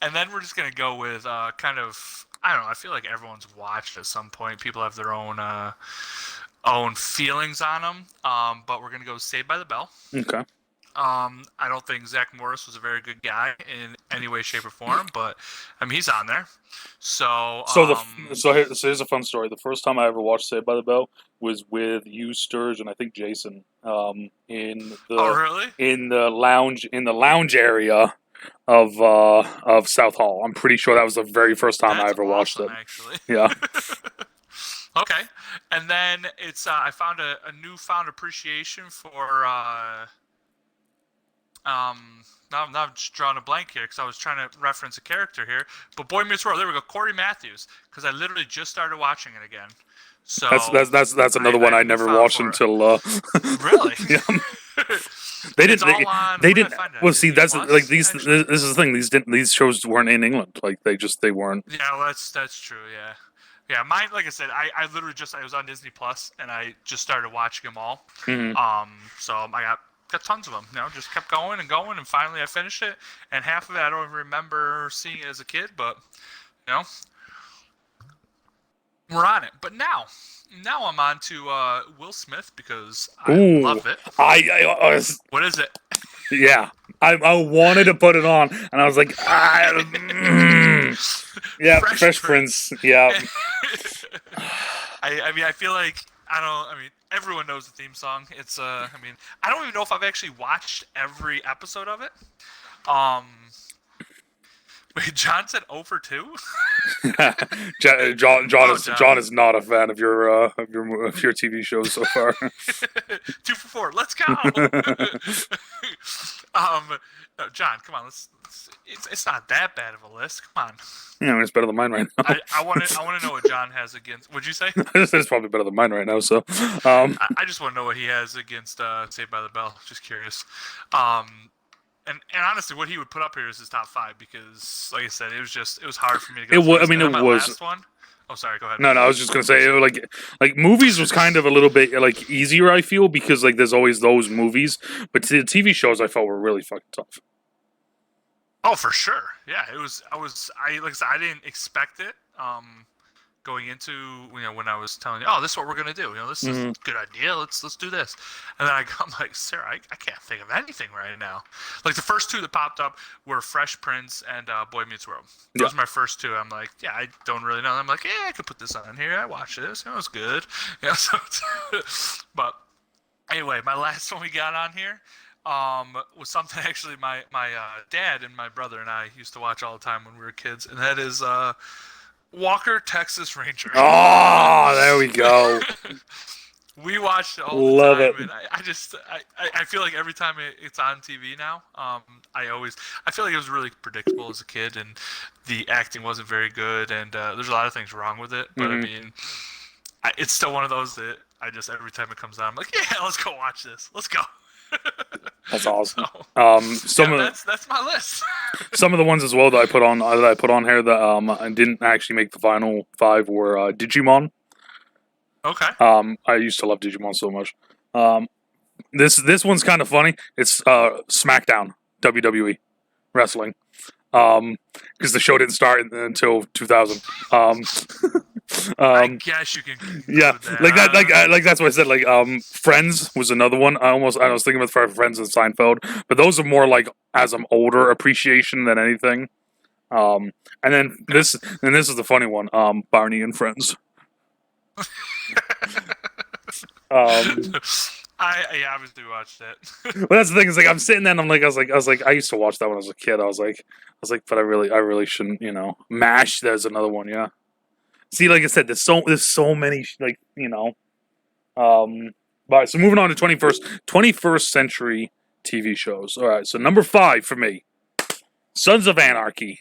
And then we're just gonna go with kind of I don't know. I feel like everyone's watched at some point. People have their own feelings on them. But we're gonna go Saved by the Bell. Okay. I don't think Zach Morris was a very good guy in any way, shape, or form, but I mean he's on there. So Here's a fun story. The first time I ever watched Saved by the Bell was with you, Sturge, and I think Jason. In really? the lounge area of South Hall. I'm pretty sure that was the very first time I ever watched it. Actually. Yeah. Okay, and then it's I found a newfound appreciation for now I'm just drawing a blank here because I was trying to reference a character here. But Boy Meets World, there we go, Corey Matthews, because I literally just started watching it again. So that's another one I never watched until. Really? Yeah. They didn't. Well, see, that's like these. This is the thing. These shows weren't in England. Like they weren't. Yeah, well, that's true. Yeah. Yeah, mine. Like I said, I literally I was on Disney Plus and I just started watching them all. Mm-hmm. So I got tons of them. You know, just kept going, and finally I finished it. And half of it I don't even remember seeing it as a kid, but you know, we're on it. But now I'm on to Will Smith because I love it. What is it? Yeah, I wanted to put it on, and I was like, yeah, Fresh Prince. Yeah. I mean, I feel like everyone knows the theme song. It's I don't even know if I've actually watched every episode of it. Wait, John said 0 for 2? John is not a fan of your TV shows so far. 2 for 4. Let's go. No, John, come on. It's not that bad of a list. Come on. Yeah, it's better than mine right now. I want to know what John has against. What'd you say? It's probably better than mine right now. So, I just want to know what he has against Saved by the Bell. Just curious. And honestly, what he would put up here is his top 5 because, like I said, it was hard for me to go. Last one. Oh, sorry. Go ahead. No, I was just gonna say, like movies was kind of a little bit like easier. I feel because like there's always those movies, but the TV shows I felt were really fucking tough. Oh, for sure. Yeah, it was. Like I said, I didn't expect it. Going into when I was telling you, oh, this is what we're gonna do. This is a good idea. Let's do this. And then I'm like, Sarah, I can't think of anything right now. Like the first 2 that popped up were Fresh Prince and Boy Meets World. Those were my first 2. I'm like, yeah, I don't really know. I'm like, yeah, I could put this on here. I watched this. It was good. So but anyway, my last one we got on here was something actually my dad and my brother and I used to watch all the time when we were kids, and that is Walker, Texas Ranger. Oh, there we go. We watched it all the Love time, it. and I feel like every time it's on TV now, I feel like it was really predictable as a kid, and the acting wasn't very good, and there's a lot of things wrong with it. But I mean, it's still one of those that I just every time it comes on, I'm like, yeah, let's go watch this. Let's go. That's awesome. That's my list. Some of the ones as well that I put on here that didn't actually make the final 5 were Digimon. Okay. I used to love Digimon so much. This one's kind of funny. It's SmackDown WWE wrestling. Because the show didn't start until 2000. I guess you can. Yeah, like that's what I said. Like, Friends was another one. I was thinking about Friends and Seinfeld, but those are more like as I'm older appreciation than anything. And then this is the funny one. Barney and Friends. I obviously watched it. Well, that's the thing. Is like I'm sitting there and I was like, I used to watch that when I was a kid. I was like, but I really shouldn't. MASH. There's another one. Yeah. See, like I said, there's so many, like, you know. All right, so moving on to 21st century TV shows. All right, so number 5 for me, Sons of Anarchy.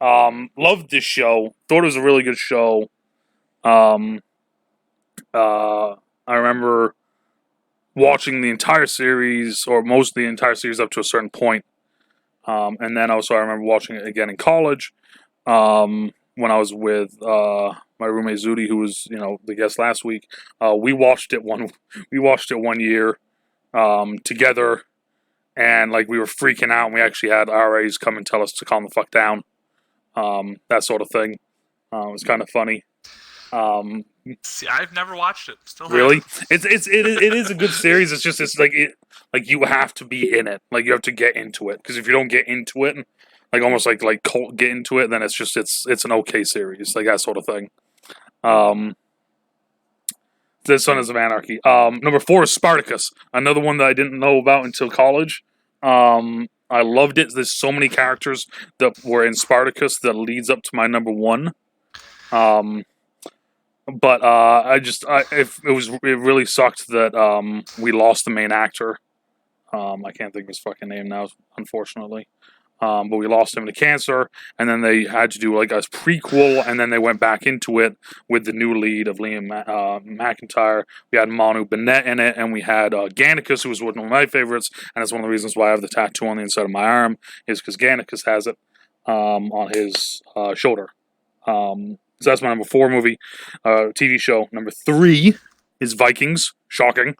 Loved this show. Thought it was a really good show. I remember watching the entire series, or most of the entire series up to a certain point. And then also I remember watching it again in college. When I was with my roommate Zudi, who was, you know, the guest last week. We watched it one year together, and like we were freaking out, and we actually had RAs come and tell us to calm the fuck down. That sort of thing. It was kind of funny. See, I've never watched it. Still really, haven't. it is a good series. It's like you have to be in it. Like you have to get into it, because if you don't get into it, like almost like cult get into it, then it's an okay series, like that sort of thing. The Sons of Anarchy. Number 4 is Spartacus, another one that I didn't know about until college. I loved it. There's so many characters that were in Spartacus that leads up to my number 1. But it really sucked that we lost the main actor. I can't think of his fucking name now, unfortunately. But we lost him to cancer, and then they had to do like a prequel, and then they went back into it with the new lead of Liam McIntyre. We had Manu Bennett in it, and we had Gannicus, who was one of my favorites, and that's one of the reasons why I have the tattoo on the inside of my arm, is because Gannicus has it on his shoulder. So that's my number 4 movie, TV show. Number 3 is Vikings. Shocking.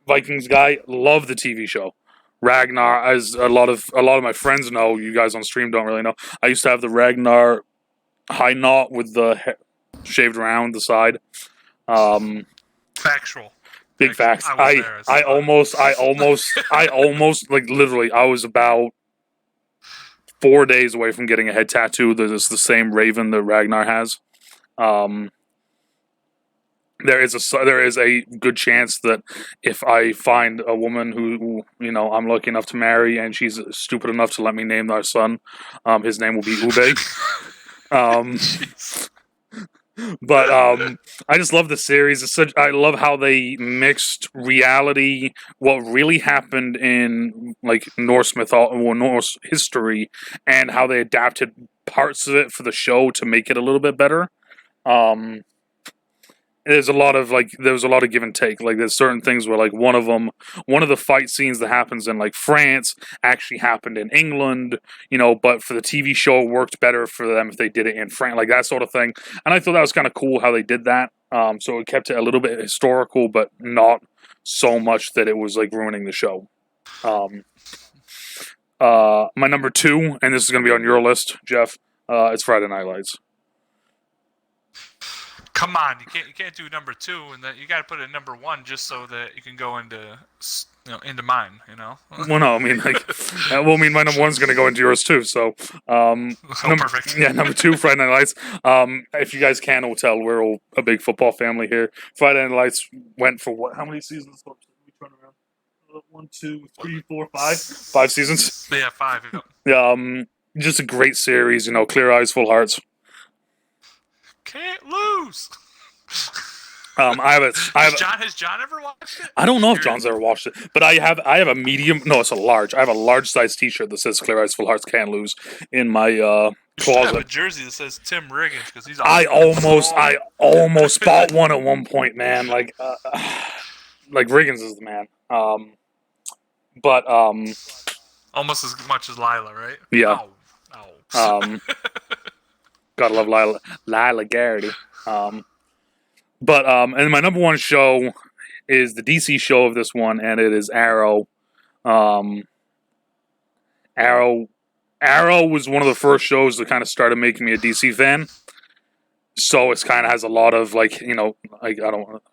Vikings guy, love the TV show. Ragnar, as a lot of my friends know, you guys on stream don't really know. I used to have the Ragnar high knot with the shaved around the side. Factual. Big facts. I almost like literally. I was about 4 days away from getting a head tattoo that is the same raven that Ragnar has. There is a good chance that if I find a woman who you know I'm lucky enough to marry, and she's stupid enough to let me name our son, his name will be Ube. But I just love the series. I love how they mixed reality, what really happened in like Norse mythology or Norse history, and how they adapted parts of it for the show to make it a little bit better. There was a lot of give and take. Like there's certain things where like one of the fight scenes that happens in like France actually happened in England, you know, but for the TV show it worked better for them if they did it in France, like that sort of thing. And I thought that was kind of cool how they did that. So it kept it a little bit historical, but not so much that it was like ruining the show. My number 2, and this is going to be on your list, Jeff. It's Friday Night Lights. Come on, you can't do number 2, and that you got to put it at number 1 just so that you can go into mine. You know. Well, no, I mean my number 1's going to go into yours too. So, perfect. Yeah, number 2, Friday Night Lights. If you guys can't all tell, we're all a big football family here. Friday Night Lights went for what? How many seasons? 1, 2, 3, 4, 5. 5 seasons. Yeah, 5. Yeah. Just a great series. You know, Clear Eyes, Full Hearts. Can't lose. Has John ever watched it? I don't know if John's ever watched it, but I have a medium. No, it's a large. I have a large size T-shirt that says "Clear Eyes, Full Hearts, Can't Lose" in my closet. I have a jersey that says Tim Riggins because he's. I almost bought one at one point, man. Like Riggins is the man. But almost as much as Lila, right? Yeah. Ow. Gotta love Lila Garrity. And my number 1 show is the DC show of this one, and it is Arrow. Arrow was one of the first shows that kind of started making me a DC fan. So it's kind of has a lot of like, you know, like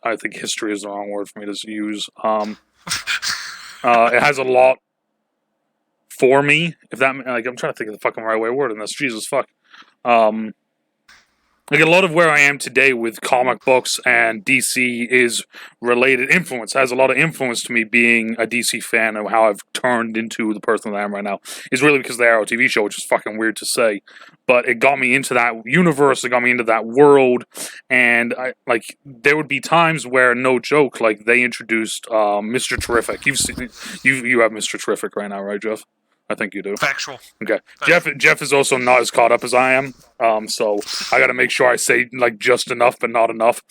I think history is the wrong word for me to use. It has a lot for me. If that, like, I'm trying to think of the fucking right way of wording this. Jesus fuck. like a lot of where I am today with comic books and DC is related influence. Has a lot of influence to me being a DC fan and how I've turned into the person that I am right now. Is really because of the Arrow TV show, which is fucking weird to say, but it got me into that universe. It got me into that world, and I like there would be times where, no joke, like they introduced Mr. Terrific. You've seen you have Mr. Terrific right now, right, Jeff? I think you do. Factual. Okay. Jeff is also not as caught up as I am. So I got to make sure I say like just enough, but not enough.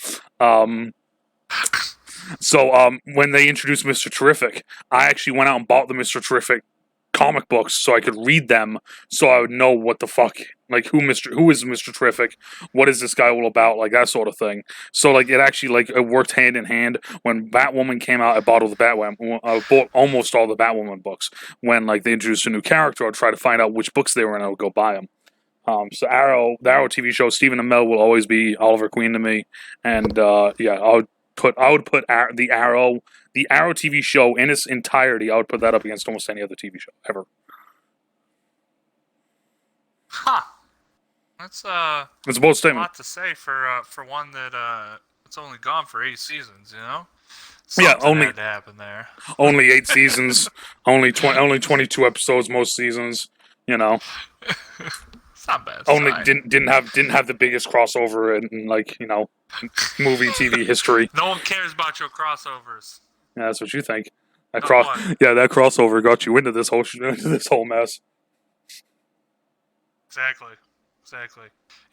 So when they introduced Mr. Terrific, I actually went out and bought the Mr. Terrific comic books so I could read them, so I would know what the fuck, like who is Mr. Terrific, what is this guy all about, like that sort of thing. So like it actually like it worked hand in hand. When Batwoman came out, I bought all the Batwoman. I bought almost all the Batwoman books. When like they introduced a new character, I'd try to find out which books they were in. I would go buy them. So the Arrow TV show, Stephen Amell will always be Oliver Queen to me, and yeah, I would put the Arrow TV show in its entirety. I would put that up against almost any other TV show ever. Huh. That's it's a bold a statement. lot to say for one that it's only gone for 8 seasons. You know. Yeah, only had to happen there. Only 8 seasons, only 22 episodes most seasons. You know. It's not bad. Only didn't have the biggest crossover in like, you know, movie TV history. No one cares about your crossovers. Yeah, that's what you think. That crossover got you into this whole mess. Exactly.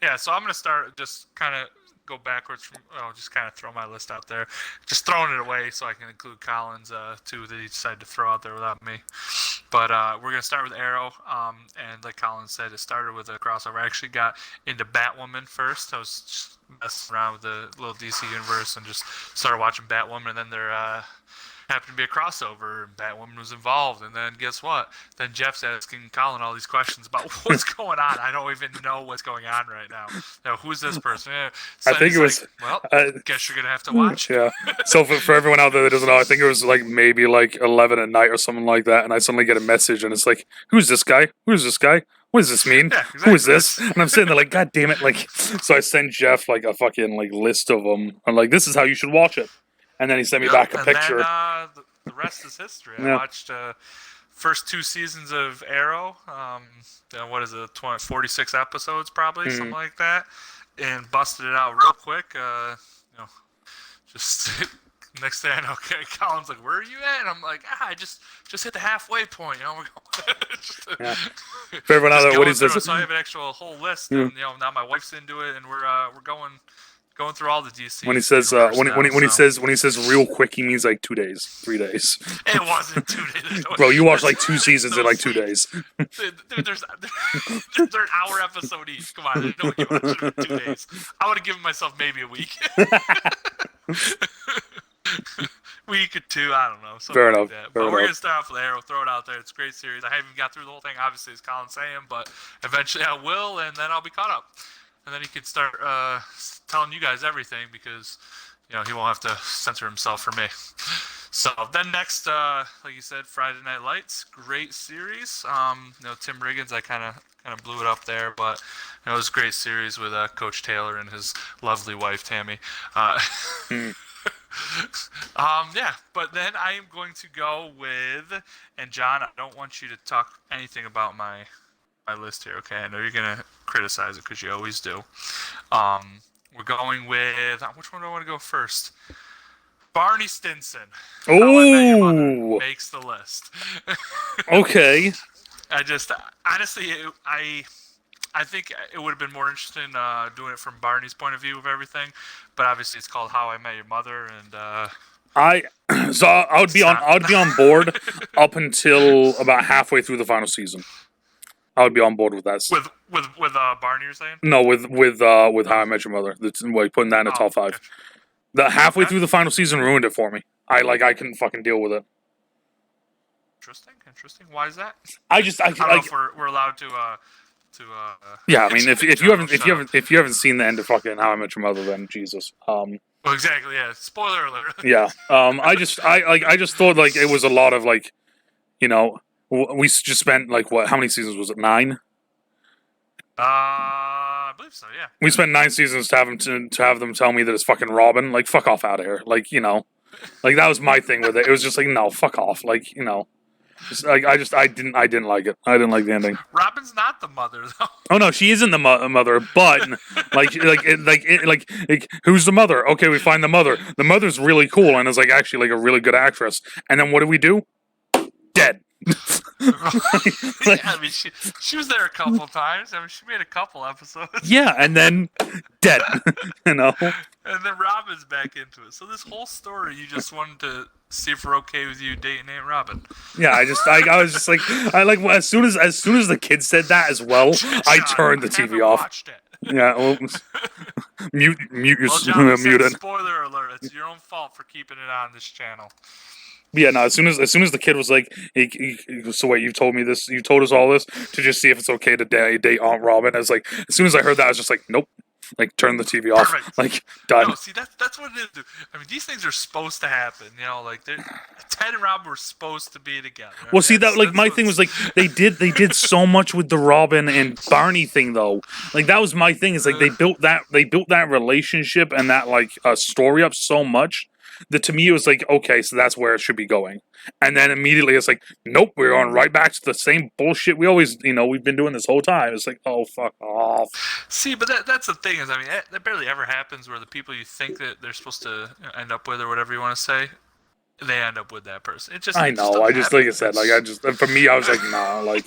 Yeah, so I'm gonna start just kind of go backwards from. Just kind of throw my list out there, just throwing it away so I can include Collins too that he decided to throw out there without me. But we're gonna start with Arrow, and like Collins said, it started with a crossover. I actually got into Batwoman first. I was just messing around with the little DC universe and just started watching Batwoman, and then there happened to be a crossover, and Batwoman was involved, and then guess what? Then Jeff's asking Colin all these questions about what's going on. I don't even know what's going on right now. Who's this person? So I think it was. Like, guess you're gonna have to watch. Yeah. So for everyone out there that doesn't know, I think it was like maybe like 11 at night or something like that, and I suddenly get a message, and it's like, "Who's this guy? Who's this guy? What does this mean? Yeah, exactly. Who is this?" And I'm sitting there like, God damn it! Like, so I sent Jeff like a fucking like list of them. I'm like, "This is how you should watch it." And then he sent me back a picture. Then, the rest is history. I watched first 2 seasons of Arrow. What is it? 46 episodes, probably something like that, and busted it out real quick. Just next thing I know, Colin's like, "Where are you at?" And I'm like, I just hit the halfway point. You know, we're going. For everyone out there, what is this? So I have an actual whole list, and now my wife's into it, and we're going through all the DC. When he says when he says real quick, he means like 2 days, 3 days. It wasn't 2 days. Bro, you watched like 2 seasons in like 2 days. They're an hour episode each. Come on, I know you watched it in 2 days. I would have given myself maybe a week. Week or 2, I don't know. Fair enough. Like but we're going to start off with Arrow, throw it out there. It's a great series. I haven't even got through the whole thing, obviously, as Colin's saying, but eventually I will, and then I'll be caught up. And then he can start telling you guys everything because, he won't have to censor himself for me. So then next, like you said, Friday Night Lights, great series. Tim Riggins, I kind of blew it up there, but it was a great series with Coach Taylor and his lovely wife Tammy. But then I am going to go with, and John, I don't want you to talk anything about my list here, okay? I know you're going to criticize it because you always do. We're going with, which one do I want to go first? Barney Stinson. How I Met Your Mother makes the list. Okay. Honestly, I think it would have been more interesting doing it from Barney's point of view of everything, but obviously it's called How I Met Your Mother, and I would be on board up until about halfway through the final season. I would be on board with that. With Barney, you're saying? No, with How I Met Your Mother. Like putting that in the top 5. The halfway through the final season ruined it for me. I couldn't fucking deal with it. Interesting. Why is that? I don't know if we're allowed to. Yeah, I mean, if you haven't seen the end of fucking How I Met Your Mother, then Jesus. Well, exactly. Yeah. Spoiler alert. Yeah. I just thought like it was a lot of like, we just spent like what? How many seasons was it? 9. I believe believe so. Yeah. We spent 9 seasons to have them tell me that it's fucking Robin. Like, fuck off out of here. Like, you know, like that was my thing with it. It was just like, no, fuck off. Like, you know, like I didn't like it. I didn't like the ending. Robin's not the mother though. Oh no, she isn't the mother, but who's the mother? Okay, we find the mother. The mother's really cool and is like actually like a really good actress. And then what do? Dead. Yeah, I mean, she was there a couple times. I mean, she made a couple episodes. Yeah, and then dead. You know. And then Robin's back into it. So this whole story, you just wanted to see if we're okay with you dating Aunt Robin. Yeah, I was just like, as soon as the kid said that as well, I turned the TV off. Watched it. Yeah, well, mute your John, mute. Spoiler alert! It's your own fault for keeping it on this channel. Yeah, no. As soon as the kid was like, so wait, you told us all this to just see if it's okay to date Aunt Robin. I was like, as soon as I heard that, I was just like, nope. Like, turn the TV off. Perfect. Like, done. No, see, that's what it is. I mean, these things are supposed to happen. You know, like Ted and Robin were supposed to be together. Well, see, that like my thing was like they did so much with the Robin and Barney thing though. Like that was my thing is like they built that relationship and that like story up so much that to me it was like, okay, so that's where it should be going. And then immediately it's like, nope, we're going right back to the same bullshit we always, we've been doing this whole time. It's like, oh, fuck off. See, but that's the thing is, I mean, that barely ever happens where the people you think that they're supposed to end up with or whatever you want to say, they end up with that person. I know. Like I said, for me, I was like, nah, like.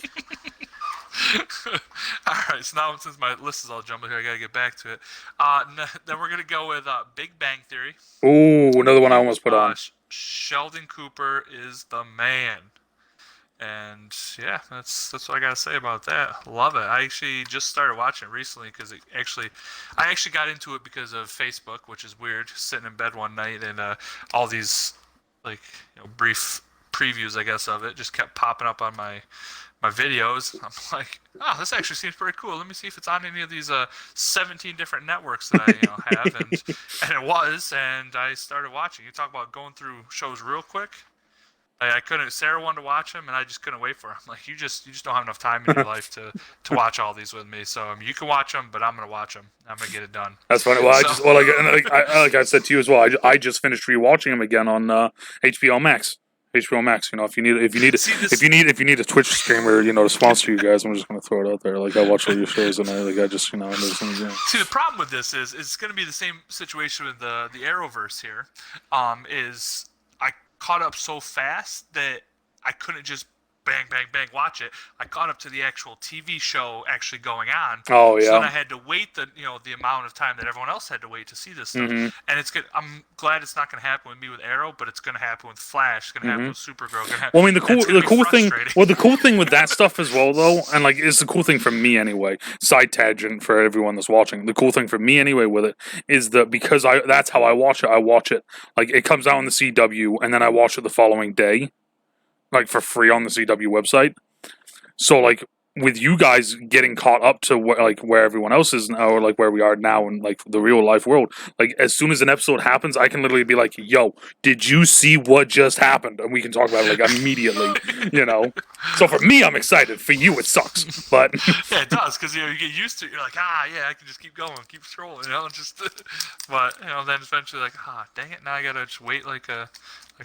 Alright, so now since my list is all jumbled here, I gotta get back to it. Then we're gonna go with Big Bang Theory. Ooh, another one I almost put on. Sheldon Cooper is the man. And yeah, that's what I gotta say about that. Love it. I actually just started watching it recently because I actually got into it because of Facebook, which is weird. Sitting in bed one night and all these like brief previews, I guess, of it just kept popping up on my videos. I'm like, oh, this actually seems pretty cool. Let me see if it's on any of these 17 different networks that I have, and it was, and I started watching. You talk about going through shows real quick. I couldn't. Sarah wanted to watch them, and I just couldn't wait for them. Like you just don't have enough time in your life to watch all these with me. So you can watch them, but I'm gonna watch them. I'm gonna get it done. That's funny. Well, like I said to you as well. I just finished rewatching them again on HBO Max. HBO Max, if you need a Twitch streamer, to sponsor you guys, I'm just gonna throw it out there. Like I watch all your shows and I just See, the problem with this is it's gonna be the same situation with the Arrowverse here. Is I caught up so fast that I couldn't just bang watch it. I caught up to the actual TV show actually going on. Oh yeah. So then I had to wait the amount of time that everyone else had to wait to see this stuff. Mm-hmm. And it's good. I'm glad it's not going to happen with me with Arrow, but it's going to happen with Flash. It's going to happen with Supergirl. Well, I mean the cool thing with that stuff as well though, and like it's the cool thing for me anyway. Side tangent for everyone that's watching. The cool thing for me anyway with it is that because that's how I watch it. I watch it like it comes out on the CW, and then I watch it the following day. Like for free on the CW website. So like with you guys getting caught up to where everyone else is now, or like where we are now in like the real life world, like as soon as an episode happens, I can literally be like, yo, did you see what just happened? And we can talk about it like immediately, So for me, I'm excited. For you, it sucks. But yeah, it does, because you get used to it. You're like, yeah, I can just keep going, keep scrolling, but then eventually like, dang it, now I gotta just wait like a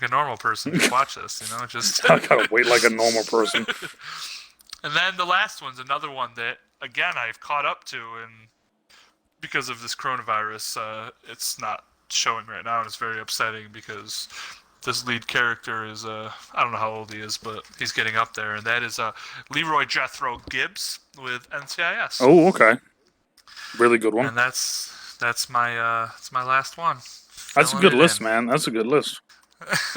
normal person to watch this, I gotta wait like a normal person. And then the last one's another one that, again, I've caught up to, and because of this coronavirus, it's not showing right now, and it's very upsetting because this lead character is, I don't know how old he is, but he's getting up there, and that is Leroy Jethro Gibbs with NCIS. Oh, okay. Really good one. And that's my last one. That's a good list, man. That's a good list.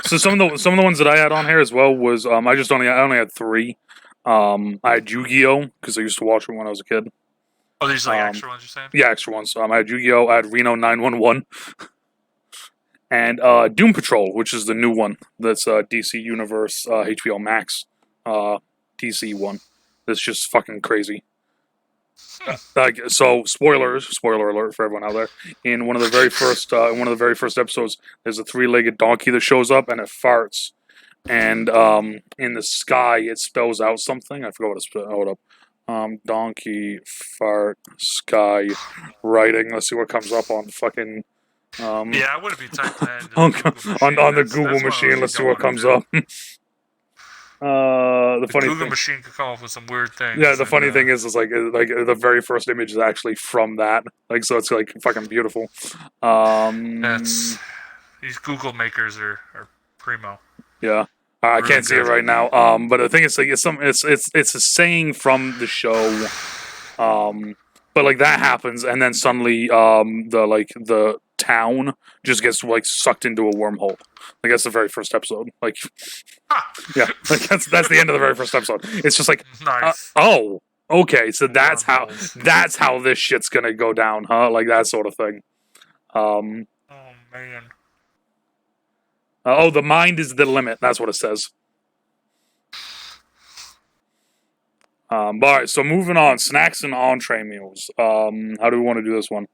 So some of the ones that I had on here as well was I only had 3. I had Yu-Gi-Oh because I used to watch it when I was a kid. Oh, these are extra ones you're saying? Yeah, extra ones. I had Yu-Gi-Oh. I had Reno 911, and Doom Patrol, which is the new one. That's DC Universe HBO Max DC one. That's just fucking crazy. So spoiler alert for everyone out there. In one of the very first episodes, there's a 3-legged donkey that shows up and it farts, and in the sky it spells out something. I forgot what it spelled. Hold up. Donkey, fart, sky, writing. Let's see what comes up on fucking. Yeah, I wouldn't be typing that into on, the Google machine. on the That's Google one of those machine. you Let's see don't what wanna comes do. up. The The funny Google thing. machine could come up with some weird things. Yeah, the funny thing is like the very first image is actually from that. Like, so it's like fucking beautiful. That's these Google makers are primo. Yeah. I Really can't see it good. right now. But the thing is, like, it's a saying from the show. But like that happens, and then suddenly, the town just gets like sucked into a wormhole. Like that's the very first episode. Like, yeah, like that's the end of the very first episode. It's just like, Nice. oh, okay, so that's Wormholes. how this shit's gonna go down, huh? Like that sort of thing. Oh man. Oh, the mind is the limit. That's what it says. All right, so moving on, snacks and entree meals. How do we want to do this one?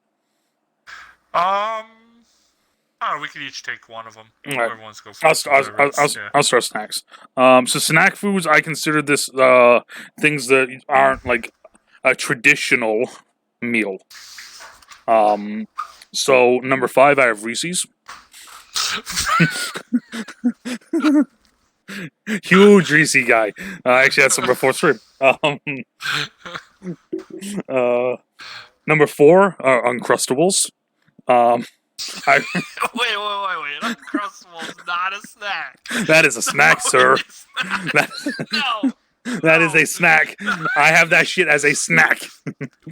Oh, we could each take one of them. All right. Whoever wants to go first. I'll start snacks. So snack foods, I consider this things that aren't like a traditional meal. So number 5, I have Reese's. Huge Reese guy. I actually had some before stream. Number 4 are Uncrustables. Wait. Uncrustables, not a snack. That is a snack, sir. No. That is a snack. I have that shit as a snack.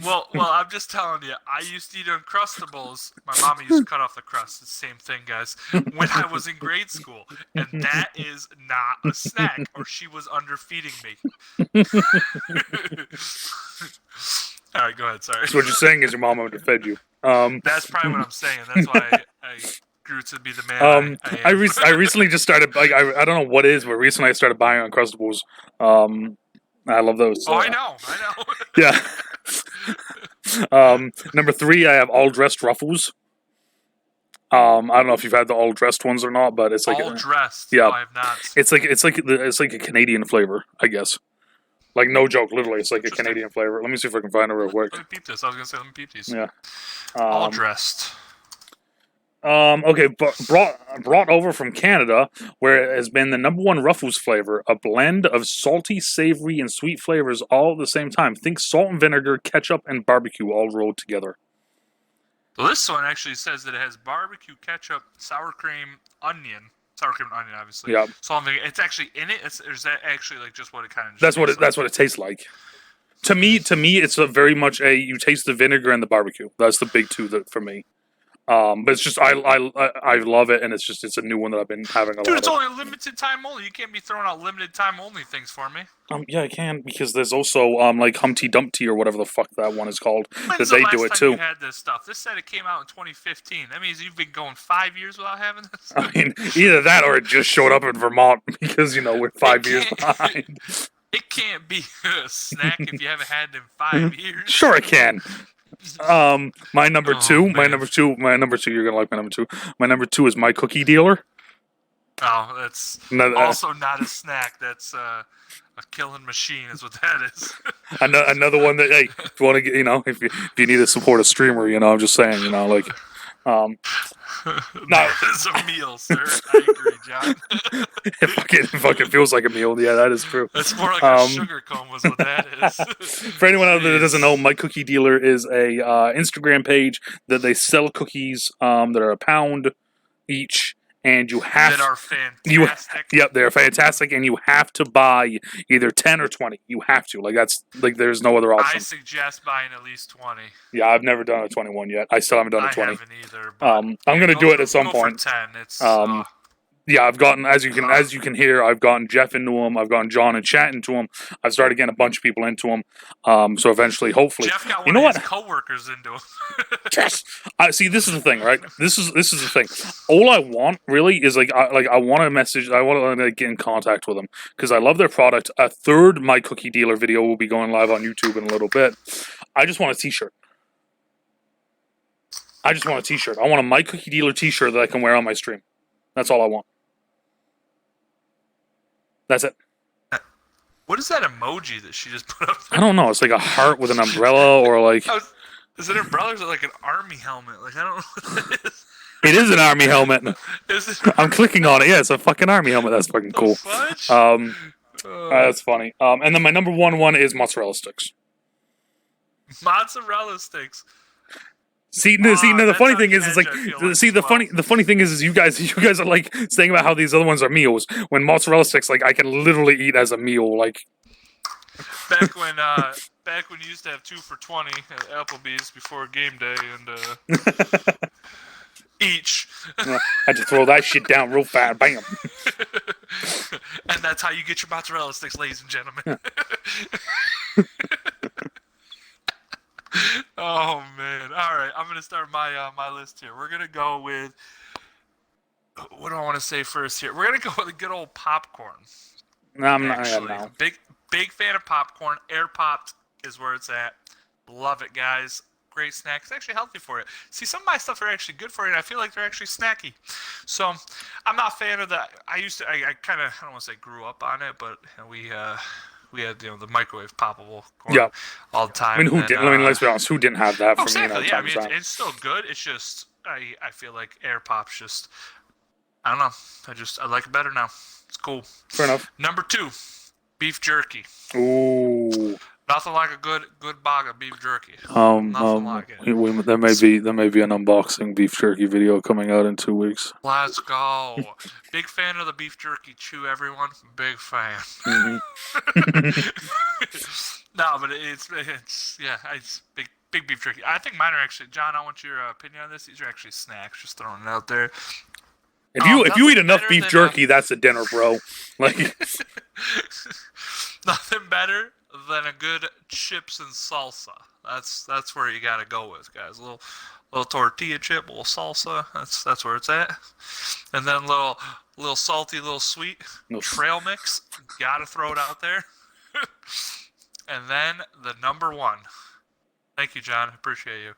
Well, I'm just telling you. I used to eat Uncrustables. My mom used to cut off the crust. It's the same thing, guys. When I was in grade school, and that is not a snack, or she was underfeeding me. All right, go ahead. Sorry. So what you're saying is your mom underfed you. That's probably what I'm saying. That's why I grew to be the man I am. I recently just started, like, I don't know what it is, but recently I started buying Uncrustables. I love those. Oh, I know. Yeah. Number 3, I have all dressed Ruffles. I don't know if you've had the all dressed ones or not, but it's like all dressed. Yeah, no, I have not. it's like a Canadian flavor, I guess. Like, no joke, literally, it's like a Canadian flavor. Let me see if I can find it real quick. Let me peep this. I was gonna say, let me peep these. Yeah. All dressed. Okay, but brought over from Canada, where it has been the number 1 Ruffles flavor, a blend of salty, savory, and sweet flavors all at the same time. Think salt and vinegar, ketchup, and barbecue all rolled together. Well, this one actually says that it has barbecue, ketchup, sour cream, onion, obviously. Yeah. So it's actually in it. Or is that actually like just what it kind of? That's what it tastes like. To me, it's a very much you taste the vinegar and the barbecue. That's the big two for me. But it's just I love it, and it's a new one that I've been having a lot of. Dude, it's only a limited time only. You can't be throwing out limited time only things for me. Yeah, I can, because there's also like Humpty Dumpty or whatever the fuck that one is called. When's that the they do last it time too. you had this stuff? This said it came out in 2015. That means you've been going 5 years without having this. I mean, either that or it just showed up in Vermont because we're 5 years behind. It can't be a snack if you haven't had it in 5 years. Sure, it can. My number 2. Man. My number 2. You're gonna like my number 2. My number 2 is my cookie dealer. Oh, that's also not a snack. That's a killing machine, is what that is. Another one that, hey, if you want to get, if you need to support a streamer, I'm just saying, like. That is a meal, sir. I agree, John. It fucking feels like a meal. Yeah, that is true. It's more like a sugar cone, was what that is. For anyone out there that doesn't know, My Cookie Dealer is a Instagram page that they sell cookies that are £1 each, and you have that are fantastic. Yep, they're fantastic, and you have to buy either 10 or 20. You have to. There's no other option. I suggest buying at least 20. Yeah, I've never done a 21 yet. I still haven't done a 20. I haven't either. But I'm gonna do it at some point. For 10. It's yeah, I've gotten, as you can hear, I've gotten Jeff into them. I've gotten John and Chat into them. I've started getting a bunch of people into them. So eventually, hopefully, Jeff got one of his coworkers into them. Yes. See, this is the thing, right? This is the thing. All I want really is I want to message. I want to get in contact with them because I love their product. A third My Cookie Dealer video will be going live on YouTube in a little bit. I just want a T-shirt. I want a My Cookie Dealer T-shirt that I can wear on my stream. That's all I want. That's it. What is that emoji that she just put up I there? don't know. It's like a heart with an umbrella, or like Is it an umbrella or is it like an army helmet? Like, I don't know what that is. it is an army helmet. Is it I'm clicking on it. Yeah, it's a fucking army helmet. That's fucking the cool. fudge? That's funny. And then my number one is mozzarella sticks. Mozzarella sticks. See, the funny thing is, like, the funny thing is, you guys are like saying about how these other ones are meals. When mozzarella sticks, like, I can literally eat as a meal. Like, back when you used to have 2 for $20 at Applebee's before game day, and each. I had to throw that shit down real fast, bam. And that's how you get your mozzarella sticks, ladies and gentlemen. Oh man! All right, I'm gonna start my list here. We're gonna go with what do I want to say first here? We're gonna go with a good old popcorn. No, I'm not. Actually, big fan of popcorn. Air popped is where it's at. Love it, guys. Great snack. It's actually healthy for you. See, some of my stuff are actually good for you, and I feel like they're actually snacky. So, I'm not a fan of that. I kind of, I don't want to say grew up on it, but we had the microwave poppable corn all the time. I mean, who didn't? I mean, let's be honest. Who didn't have that? Exactly. Yeah. I mean, it's still good. It's just I feel like Air Pop's just I don't know. I like it better now. It's cool. Fair enough. Number 2, beef jerky. Ooh. Nothing like a good bag of beef jerky. Nothing like it. There may be an unboxing beef jerky video coming out in 2 weeks. Let's go. Big fan of the beef jerky chew, everyone. Big fan. Mm-hmm. No, but it's big beef jerky. I think mine are actually, John, I want your opinion on this. These are actually snacks, just throwing it out there. If you eat enough beef jerky, that's a dinner, bro. Like nothing better than a good chips and salsa. That's where you gotta go with, guys. A little tortilla chip, a little salsa. That's where it's at. And then little salty, little sweet trail mix. Gotta throw it out there. And then the number 1. Thank you, John. Appreciate you.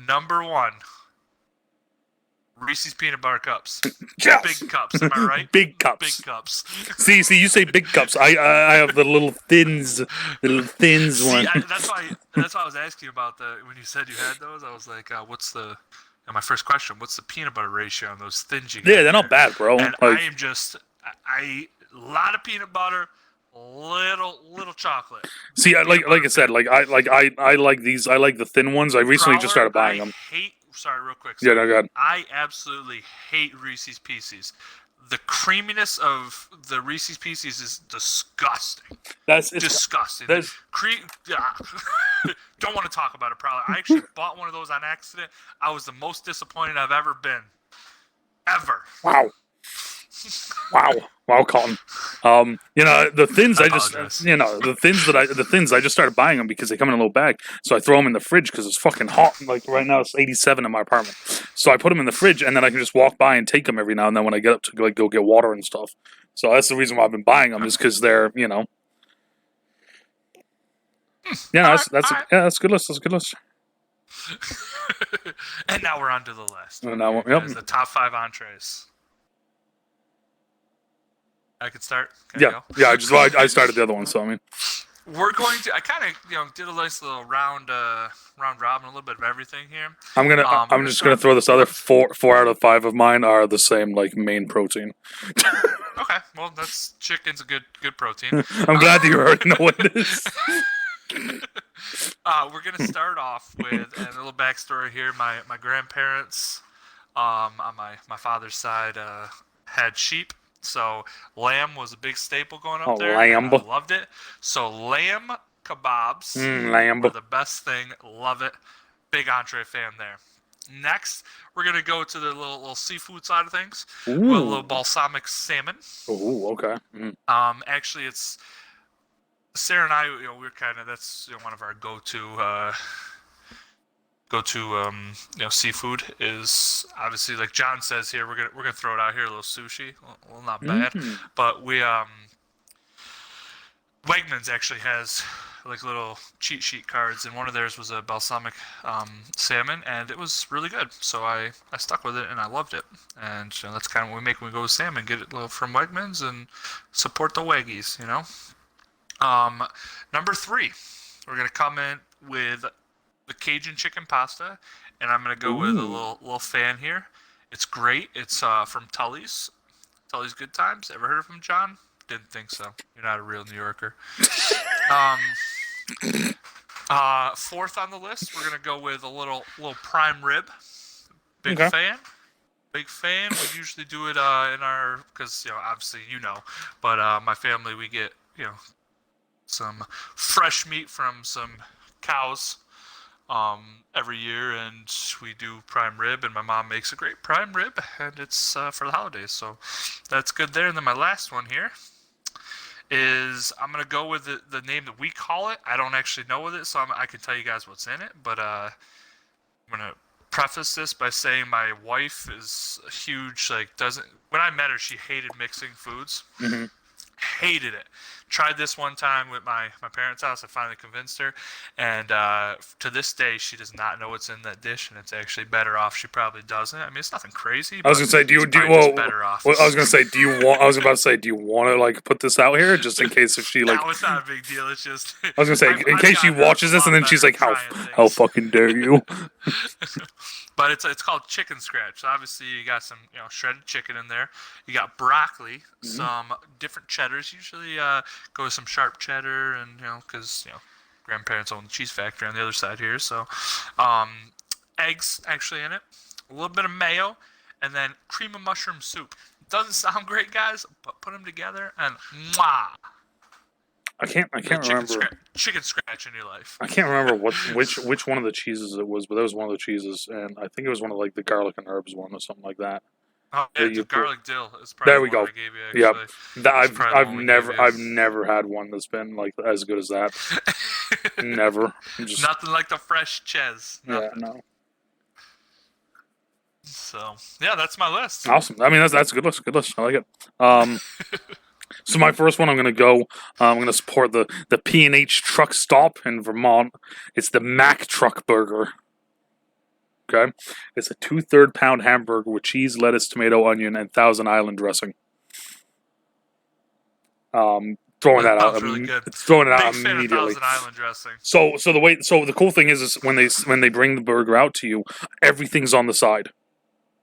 Number 1. Reese's peanut butter cups. Yes! Big cups, am I right? Big cups. Big cups. See, you say big cups. I have the little thins one. That's why I was asking about when you said you had those. I was like, what's the? And my first question, what's the peanut butter ratio on those thins you got? Yeah, they're not bad, bro. And I am just, a lot of peanut butter, little chocolate. See, like I said, I like these. I like the thin ones. I recently just started buying them. Sorry, real quick. Yeah, no, go ahead. I absolutely hate Reese's Pieces. The creaminess of the Reese's Pieces is disgusting. It's disgusting. Don't want to talk about it, probably. I actually bought one of those on accident. I was the most disappointed I've ever been. Ever. Wow, Colton. The thins the thins I just started buying them because they come in a little bag. So I throw them in the fridge because it's fucking hot. Like right now it's 87 in my apartment. So I put them in the fridge and then I can just walk by and take them every now and then when I get up to like go get water and stuff. So that's the reason why I've been buying them is because they're that's a good list. That's a good list. And now we're on to the list. The top 5 entrees. I could start. Yeah. I started the other one, so I mean, we're going to. I kind of did a nice little round robin, a little bit of everything here. I'm just gonna throw this other 4 out of 5 of mine are the same like main protein. Okay, well chicken's a good protein. I'm glad that you already know what it is. We're gonna start off with a little backstory here. My grandparents, on my father's side, had sheep. So lamb was a big staple going up there. Lamb. I loved it. So lamb kebabs were the best thing. Love it. Big entree fan there. Next, we're gonna go to the little seafood side of things. With a little balsamic salmon. Ooh, okay. Actually, it's Sarah and I. We're kind of that's one of our go-to seafood is obviously like John says here. We're gonna throw it out here, a little sushi. Well, not bad, but we Wegmans actually has like little cheat sheet cards, and one of theirs was a balsamic salmon, and it was really good. So I stuck with it, and I loved it. And that's kind of what we make when we go with salmon. Get it from Wegmans and support the Weggies, Um, Number three, we're gonna come in with the Cajun chicken pasta, and I'm gonna go with a Ooh. little fan here. It's great. It's from Tully's. Tully's Good Times. Ever heard of them, John? Didn't think so. You're not a real New Yorker. Um, Fourth on the list, we're gonna go with a little prime rib. Big Okay. fan. Big fan. We usually do it in our because obviously but my family we get some fresh meat from some cows every year, and we do prime rib, and my mom makes a great prime rib, and it's for the holidays, so that's good there. And then my last one here is I'm gonna go with the name that we call it. I don't actually know with it, so I can tell you guys what's in it, but I'm gonna preface this by saying my wife is a huge doesn't when I met her she hated mixing foods. Hmm. Hated it. Tried this one time with my parents' house. I finally convinced her, and to this day, she does not know what's in that dish, and it's actually better off she probably doesn't. I mean, it's nothing crazy, I was but gonna say, it's probably just better off. well, I was gonna say, do you want? I was about to say, do you want to like put this out here just in case if she like? No, it's not a big deal. It's just I was gonna say, in I've case she gotten a watches this and lot then she's better like, at trying how things. fucking dare you? But it's called chicken scratch. So obviously you got some shredded chicken in there. You got broccoli, some different cheddars. Usually go with some sharp cheddar, and because grandparents own the cheese factory on the other side here. So eggs actually in it, a little bit of mayo, and then cream of mushroom soup. Doesn't sound great, guys, but put them together and mwah, I can't little remember. chicken scratch in your life. I can't remember which one of the cheeses it was, but that was one of the cheeses, and I think it was one of like the garlic and herbs one or something like that. Oh yeah, That the you put. garlic dill is probably There the we one go. I gave you Yep. actually. That It's probably the one we gave I've never had one that's been like as good as that. you. Never. Just Nothing like the fresh ches. yeah, Nothing. no. So yeah, that's my list. Awesome. I mean, that's a good list. Good list. I like it. Um, so my first one, I'm gonna go. I'm gonna support the P&H truck stop in Vermont. It's the Mack Truck Burger. Okay, it's a 2/3 pound hamburger with cheese, lettuce, tomato, onion, and Thousand Island dressing. Throwing That that out. sounds really good. Throwing it Big out fan of immediately. Thousand Island dressing. So the cool thing is when they bring the burger out to you, everything's on the side.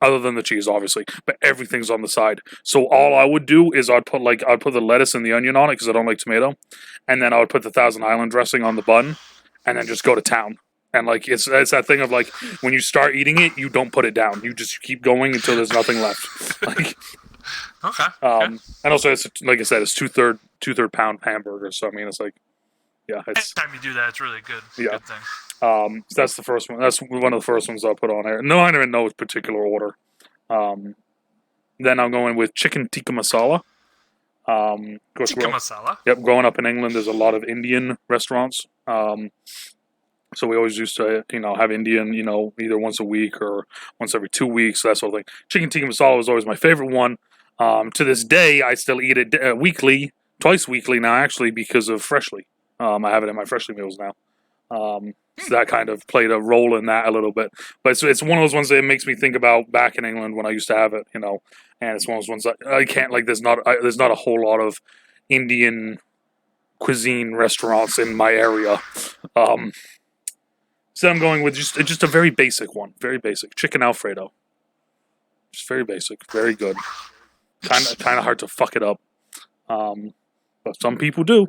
Other than the cheese, obviously, but everything's on the side. So all I would do is I'd put the lettuce and the onion on it because I don't like tomato, and then I would put the Thousand Island dressing on the bun, and then just go to town. And like it's that thing of like when you start eating it, you don't put it down. You just keep going until there's nothing left. Like Okay. Okay. and also it's like I said, it's two third pound hamburger. So I mean, it's like yeah, it's Anytime you do that, it's really good. yeah. Good thing. So that's the first one. That's one of the first ones I'll put on here. No, I don't even know its particular order. Um, Then I'm going with chicken tikka masala. Of course, Tikka masala. yep, growing up in England, there's a lot of Indian restaurants. So we always used to, have Indian, either once a week or once every 2 weeks, that sort of thing. Chicken tikka masala was always my favorite one. To this day, I still eat it weekly, twice weekly now, actually, because of Freshly. I have it in my Freshly meals now. So that kind of played a role in that a little bit. But it's one of those ones that makes me think about back in England when I used to have it, and it's one of those ones that I can't, like, there's not a whole lot of Indian cuisine restaurants in my area. So I'm going with just a very basic one. Very basic. Chicken Alfredo. Just very basic. Very good. Kind of hard to fuck it up. But some people do.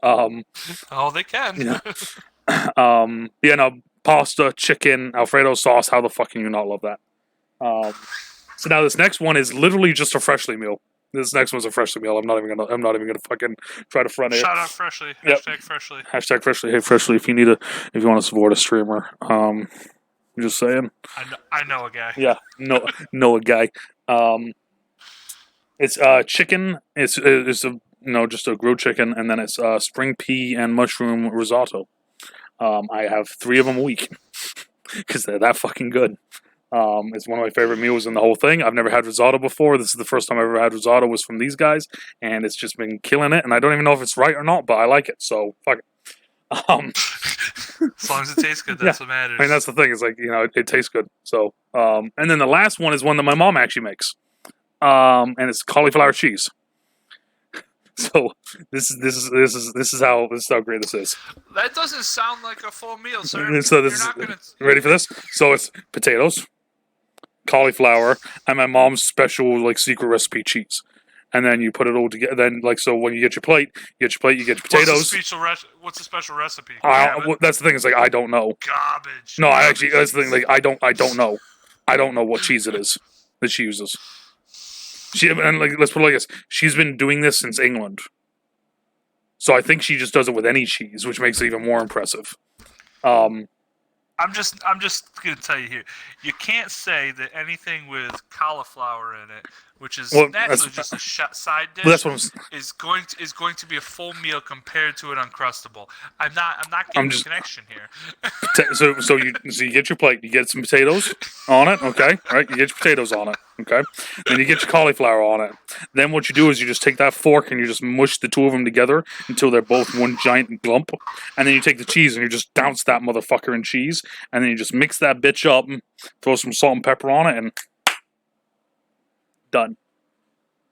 Oh, they can. Yeah. Pasta, chicken, Alfredo sauce. How the fuck can you not love that? So now this next one is literally just a Freshly meal. This next one's a Freshly meal. I'm not even gonna fucking try to front it. Shout out Freshly. Yep. Hashtag Freshly. Hashtag Freshly. Hey Freshly, if you want to support a streamer, I'm just saying. I know a guy. Yeah, know a guy. It's chicken. It's just a grilled chicken, and then it's spring pea and mushroom risotto. I have 3 of them a week because they're that fucking good. It's one of my favorite meals in the whole thing. I've never had risotto before. This is the first time I've ever had risotto was from these guys, and it's just been killing it. And I don't even know if it's right or not, but I like it, so fuck it. As long as it tastes good, that's what matters. I mean, that's the thing. It's like it tastes good. So, and then the last one is one that my mom actually makes, and it's cauliflower cheese. So this is how great this is. That doesn't sound like a full meal, sir. So You're not gonna. ready for this? So it's potatoes, cauliflower, and my mom's special like secret recipe cheese. And then you put it all together. Then so when you get your plate, you get your potatoes. What's the special recipe? That's the thing. Is like I don't know. Garbage. No, I actually that's the thing. Like I don't know. I don't know what cheese it is that she uses. And like let's put it like this. She's been doing this since England. So I think she just does it with any cheese, which makes it even more impressive. I'm just gonna tell you here. You can't say that anything with cauliflower in it, which is naturally just a side dish, is going to be a full meal compared to an Uncrustable. I'm not getting the connection here. So you get your plate, you get some potatoes on it, okay, right? You get your potatoes on it, okay. Then you get your cauliflower on it. Then what you do is you just take that fork and you just mush the two of them together until they're both one giant lump, and then you take the cheese and you just douse that motherfucker in cheese, and then you just mix that bitch up, throw some salt and pepper on it, and done.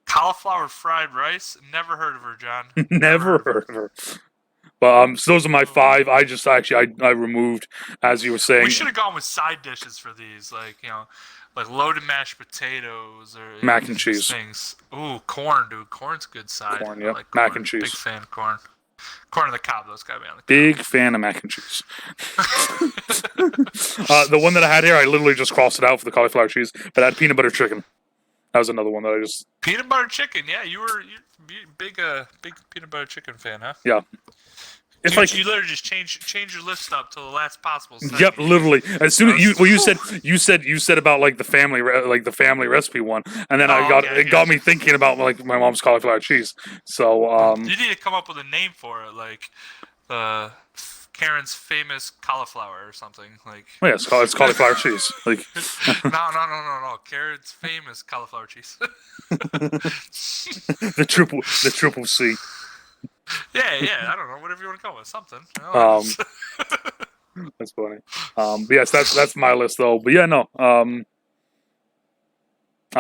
Cauliflower fried rice? Never heard of her, John. Never heard of her. But so those are my 5. I just actually I removed, as you were saying. We should have gone with side dishes for these, like like loaded mashed potatoes or mac and cheese things. Ooh, corn, dude. Corn's a good side. Corn, yeah. Like corn. Mac and cheese. Big fan of corn. Corn on the cob, those gotta be on the cob. Big fan of mac and cheese. The one that I had here, I literally just crossed it out for the cauliflower cheese, but I had peanut butter chicken. That was another one that I just... Peanut butter chicken, yeah. You're big peanut butter chicken fan, huh? Yeah. You literally just change your list up to the last possible second. Yep, literally. As soon as you said about like the family recipe one, and then it got me thinking about like my mom's cauliflower cheese. So you need to come up with a name for it, like Karen's famous cauliflower or something. Like it's cauliflower cheese. Like no. Karen's famous cauliflower cheese. the triple C. Yeah, I don't know, whatever you want to call it, something. That's funny. But yes, that's my list though. But yeah, no. I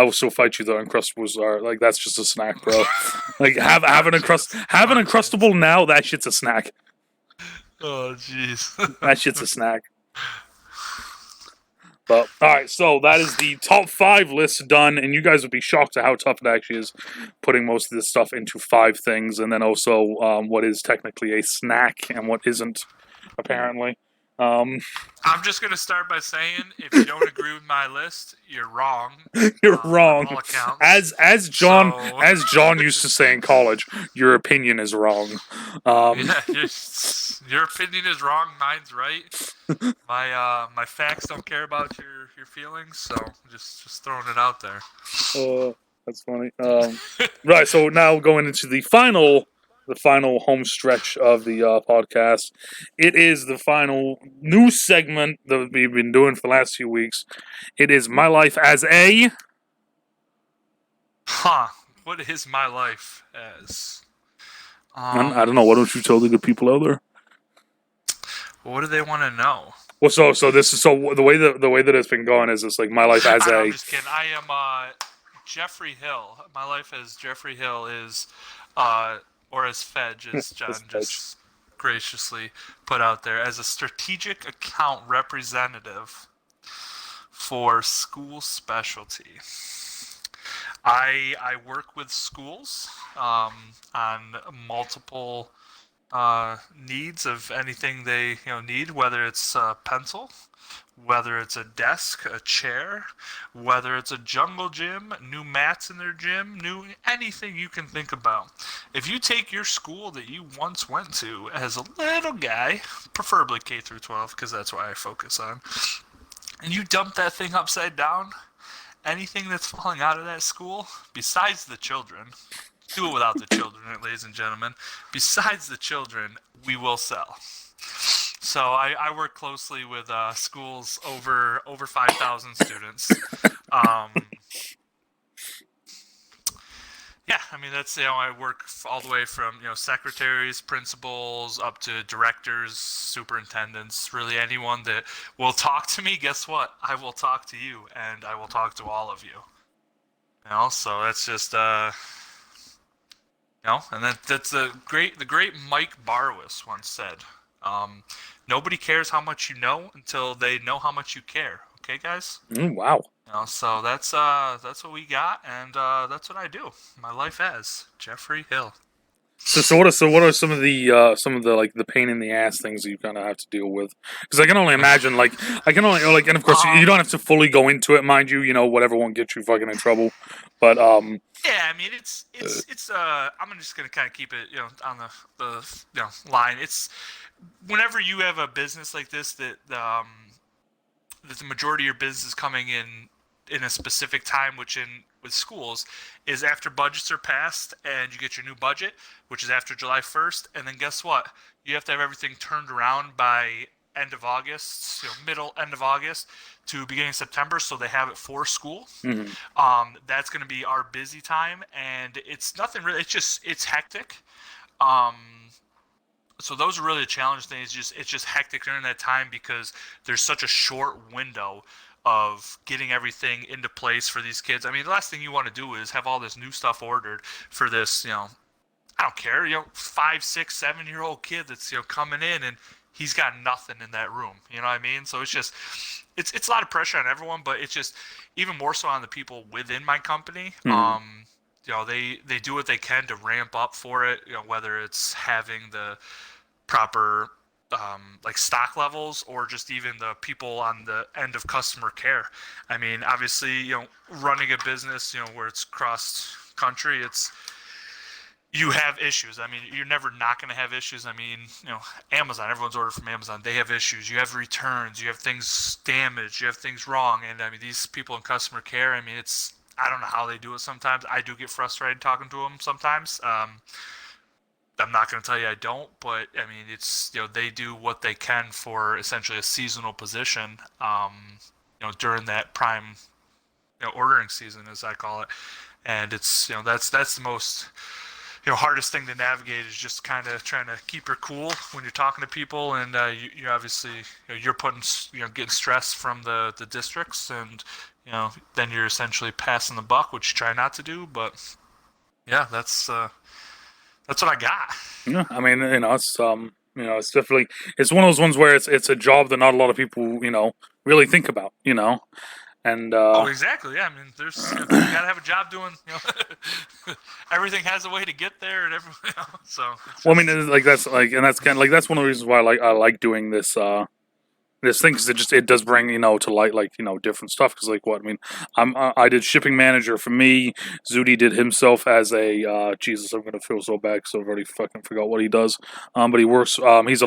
will still fight you though. Uncrustables are like that's just a snack, bro. Like have an Uncrustable now. That shit's a snack. Oh jeez. That shit's a snack. But all right, so that is the top 5 list done, and you guys would be shocked at how tough it actually is putting most of this stuff into 5 things, and then also what is technically a snack and what isn't, apparently. I'm just gonna start by saying, if you don't agree with my list, you're wrong. You're wrong. On all accounts. As John used to say in college, your opinion is wrong. Yeah, your opinion is wrong. Mine's right. My facts don't care about your feelings, so just throwing it out there. That's funny. Right, so now going into the final home stretch of the podcast. It is the final new segment that we've been doing for the last few weeks. It is My Life as a... What is my life as? I don't know. Why don't you tell the good people out there? What do they want to know? Well, so this is the way that it's been going is it's like my life as I'm just kidding. I am Jeffrey Hill. My life as Jeffrey Hill is or as Fedge, as John just graciously put out there, as a strategic account representative for school specialty. I work with schools on multiple needs of anything they need, whether it's a pencil, whether it's a desk, a chair, whether it's a jungle gym, new mats in their gym, anything you can think about. If you take your school that you once went to as a little guy, preferably K through 12, because that's what I focus on, and you dump that thing upside down, anything that's falling out of that school, besides the children, do it without the children, ladies and gentlemen, besides the children, we will sell. So I work closely with schools over 5,000 students. Yeah, I mean that's I work all the way from secretaries, principals, up to directors, superintendents. Really, anyone that will talk to me. Guess what? I will talk to you, and I will talk to all of you. So that's just And that's the great Mike Barwis once said, um, "Nobody cares how much you know until they know how much you care." Okay, guys. Wow. So that's what we got, and that's what I do. My life as Jeffrey Hill. So what are some of the like the pain in the ass things that you kind of have to deal with? Because I can only imagine, and of course you don't Um, have to fully go into it, mind you. Whatever won't get you fucking in trouble. But yeah, I mean it's I'm just gonna kind of keep it on the line. It's whenever you have a business like this that the majority of your business is coming in a specific time, which in with schools is after budgets are passed and you get your new budget, which is after July 1st, and then guess what? You have to have everything turned around by end of August, middle end of August to beginning of September, so they have it for school. mhm. That's going to be our busy time, and it's nothing really. It's hectic. Um, so those are really the challenge things. It's just hectic during that time because there's such a short window of getting everything into place for these kids. I mean, the last thing you want to do is have all this new stuff ordered for this. I don't care. 5, 6, 7-year-old kid that's coming in and he's got nothing in that room. You know what I mean? So it's a lot of pressure on everyone, but it's just even more so on the people within my company. Mhm. They do what they can to ramp up for it. Whether it's having the proper like stock levels or just even the people on the end of customer care. I mean, obviously, running a business, where it's cross country, it's you have issues. I mean, you're never not going to have issues. I mean, Amazon, everyone's ordered from Amazon. They have issues. You have returns. You have things damaged. You have things wrong. And I mean, these people in customer care, I mean, I don't know how they do it sometimes. I do get frustrated talking to them sometimes. I'm not going to tell you I don't, but I mean, it's they do what they can for essentially a seasonal position. During that prime ordering season, as I call it, and it's that's the most hardest thing to navigate is just kind of trying to keep her cool when you're talking to people, and you obviously you're putting getting stress from the districts, and then you're essentially passing the buck, which you try not to do, but yeah, that's what I got. Yeah, I mean, it's definitely it's one of those ones where it's a job that not a lot of people really think about. And Oh, exactly. Yeah, I mean, there's you gotta have a job doing. Everything has a way to get there, and everything. So it's well, I mean, just that's kind of like that's one of the reasons why I like doing this thing because it does bring to light different stuff because like what I mean I did shipping manager for me. Zudi did himself as a Jesus, I'm gonna feel so bad because I've already fucking forgot what he does. But he works, he's a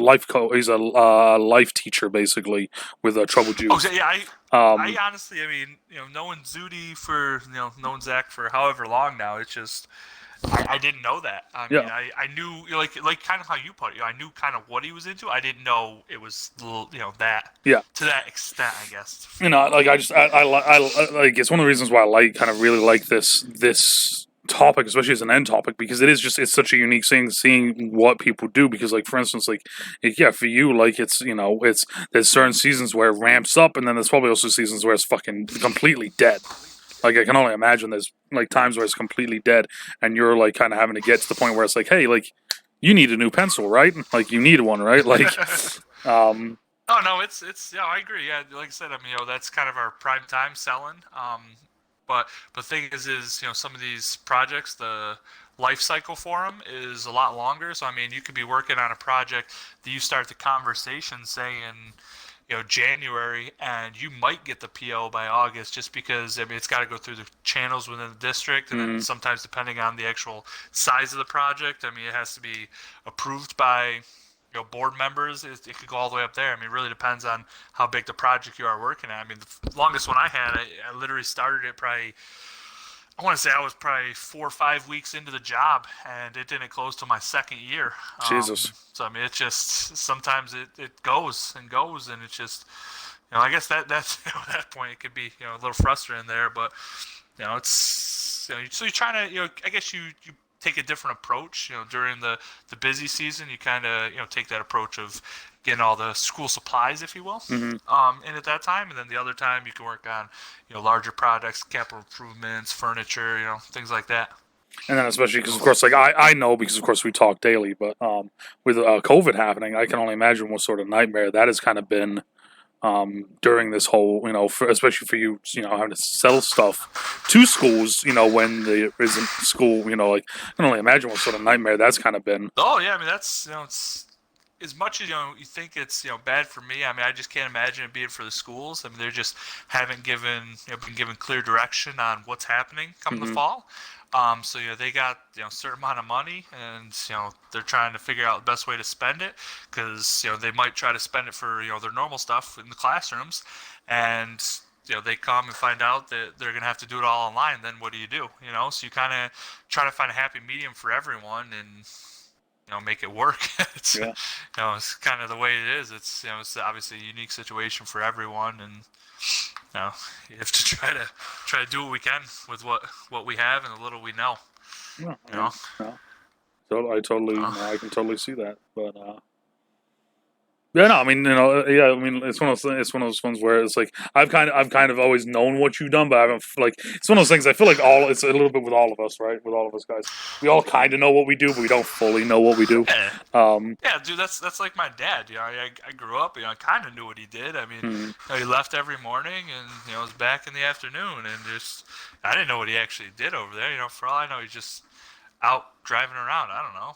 he's a life teacher basically with troubled oh Jews. yeah. I um honestly, I mean, knowing Zudi for knowing Zach for however long now, it's just I didn't know that. I yeah, mean, I knew like kind of how you put it. I knew kind of what he was into. I didn't know it was that yeah. to that extent. I guess. Like I just like it's one of the reasons why I kind of really like this topic, especially as an end topic, because it's such a unique thing seeing what people do. Because like for instance, yeah, for you, like it's there's certain seasons where it ramps up, and then there's probably also seasons where it's fucking completely dead. Like I can only imagine there's like times where it's completely dead, and you're like kind of having to get to the point where it's like, hey, like you need a new pencil, right? Like you need one, right? Like, um, Oh no, it's yeah, I agree. Yeah, like I said, I mean, that's kind of our prime time selling. But thing is some of these projects, the life cycle for them is a lot longer. So I mean, you could be working on a project that you start the conversation say in January, and you might get the PO by August, just because I mean it's got to go through the channels within the district, and then mm, sometimes depending on the actual size of the project, I mean it has to be approved by board members. It could go all the way up there. I mean, it really depends on how big the project you are working at. I mean, the longest one I had, I literally started it probably. I want to say I was probably 4 or 5 weeks into the job, and it didn't close till my second year. Jesus. So I mean, it just sometimes it goes and goes, and it's just I guess that's at that point it could be a little frustrating there, but it's so you're trying to I guess you take a different approach during the busy season. You kind of take that approach of getting all the school supplies, if you will, Hmm. in at that time, and then the other time you can work on larger projects, capital improvements, furniture, things like that. And then especially because, of course, like I know because, of course, we talk daily, but with COVID happening, I can only imagine what sort of nightmare that has kind of been during this whole, especially for you, having to sell stuff to schools, when there isn't school, like I can only imagine what sort of nightmare that's kind of been. Oh yeah, I mean that's it's as much as you think it's bad for me. I mean I just can't imagine it being for the schools. I mean they just haven't been given clear direction on what's happening come the Mm-hmm. fall. So they got a certain amount of money, and they're trying to figure out the best way to spend it because they might try to spend it for their normal stuff in the classrooms, and they come and find out that they're gonna have to do it all online. Then what do you do? So you kind of try to find a happy medium for everyone and make it work. It's Yeah. it's kind of the way it is. It's obviously a unique situation for everyone, and you have to try to do what we can with what we have and the little we know. Yeah, You know, yeah. So I can totally see that, but yeah, no, I mean, yeah, I mean, it's one of those ones where it's like I've kind of always known what you've done, but I haven't like it's one of those things. I feel like it's a little bit with all of us, right? With all of us guys, we all kind of know what we do, but we don't fully know what we do. yeah, dude, that's like my dad. I grew up, I kind of knew what he did. I mean, he left every morning, and was back in the afternoon, and just I didn't know what he actually did over there. For all I know, he's just out driving around. I don't know.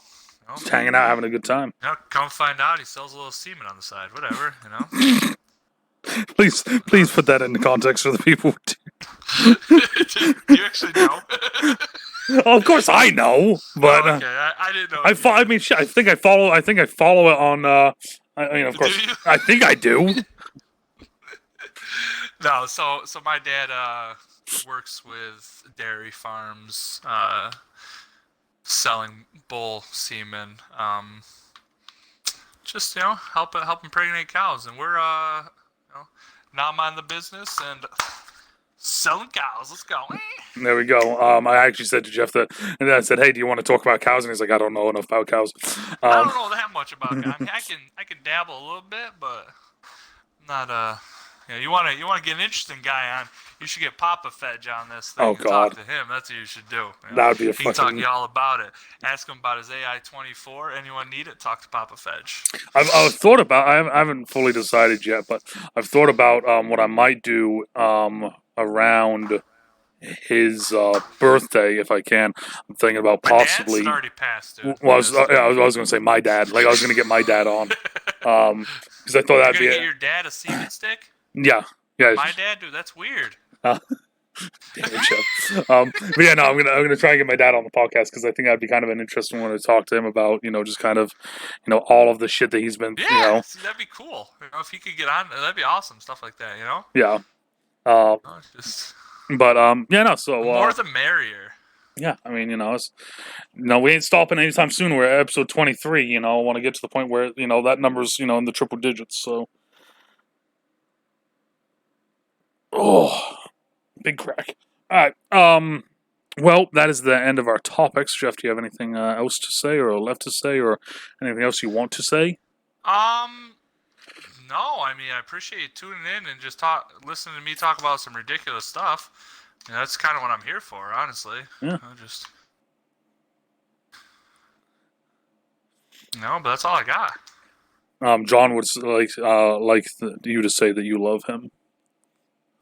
Just hanging out, having a good time. Come find out, he sells a little semen on the side. Whatever. Please put that into context for the people. Do you actually know? Oh, of course I know, but okay, I didn't know. I mean, shit, I think I follow it on. I mean, of course, Do you? I think I do. No, so my dad works with dairy farms, selling bull semen. Just help impregnate cows, and we're now I'm on the business and selling cows. Let's go. There we go. I actually said to Jeff that, and then I said, "Hey, do you want to talk about cows?" And he's like, "I don't know enough about cows." I don't know that much about cows. I mean, I can dabble a little bit, but not you want to get an interesting guy on. You should get Papa Fedge on this thing. Oh, and God. Talk to him. That's what you should do. That would be a He can talk fucking. to you all about it. Ask him about his AI-24. Anyone need it? Talk to Papa Fedge. I've thought about. I haven't fully decided yet, but I've thought about what I might do around his birthday if I can. I'm thinking about My possibly. dad's already passed, dude. Well, I was going to say my dad. Like I was going to get my dad on, because I thought You're that'd gonna be. get your dad a semen stick? Yeah. My dad, dude, that's weird. Damn it, Jeff. But yeah, no, I'm gonna try and get my dad on the podcast because I think that'd be kind of an interesting one to talk to him about. Just kind of, all of the shit that he's been. Yeah, see, that'd be cool. If he could get on, that'd be awesome. Stuff like that, Yeah. Just But yeah, no. So the more the merrier. yeah, I mean, it's, we ain't stopping anytime soon. We're at episode 23. I want to get to the point where that number's in the triple digits. So. Oh, big crack. All right. Well, that is the end of our topics. Jeff, do you have anything else to say, or left to say, or anything else you want to say? No. I mean, I appreciate you tuning in and just listening to me talk about some ridiculous stuff. That's kind of what I'm here for, honestly. Yeah. But that's all I got. John would like you to say that you love him.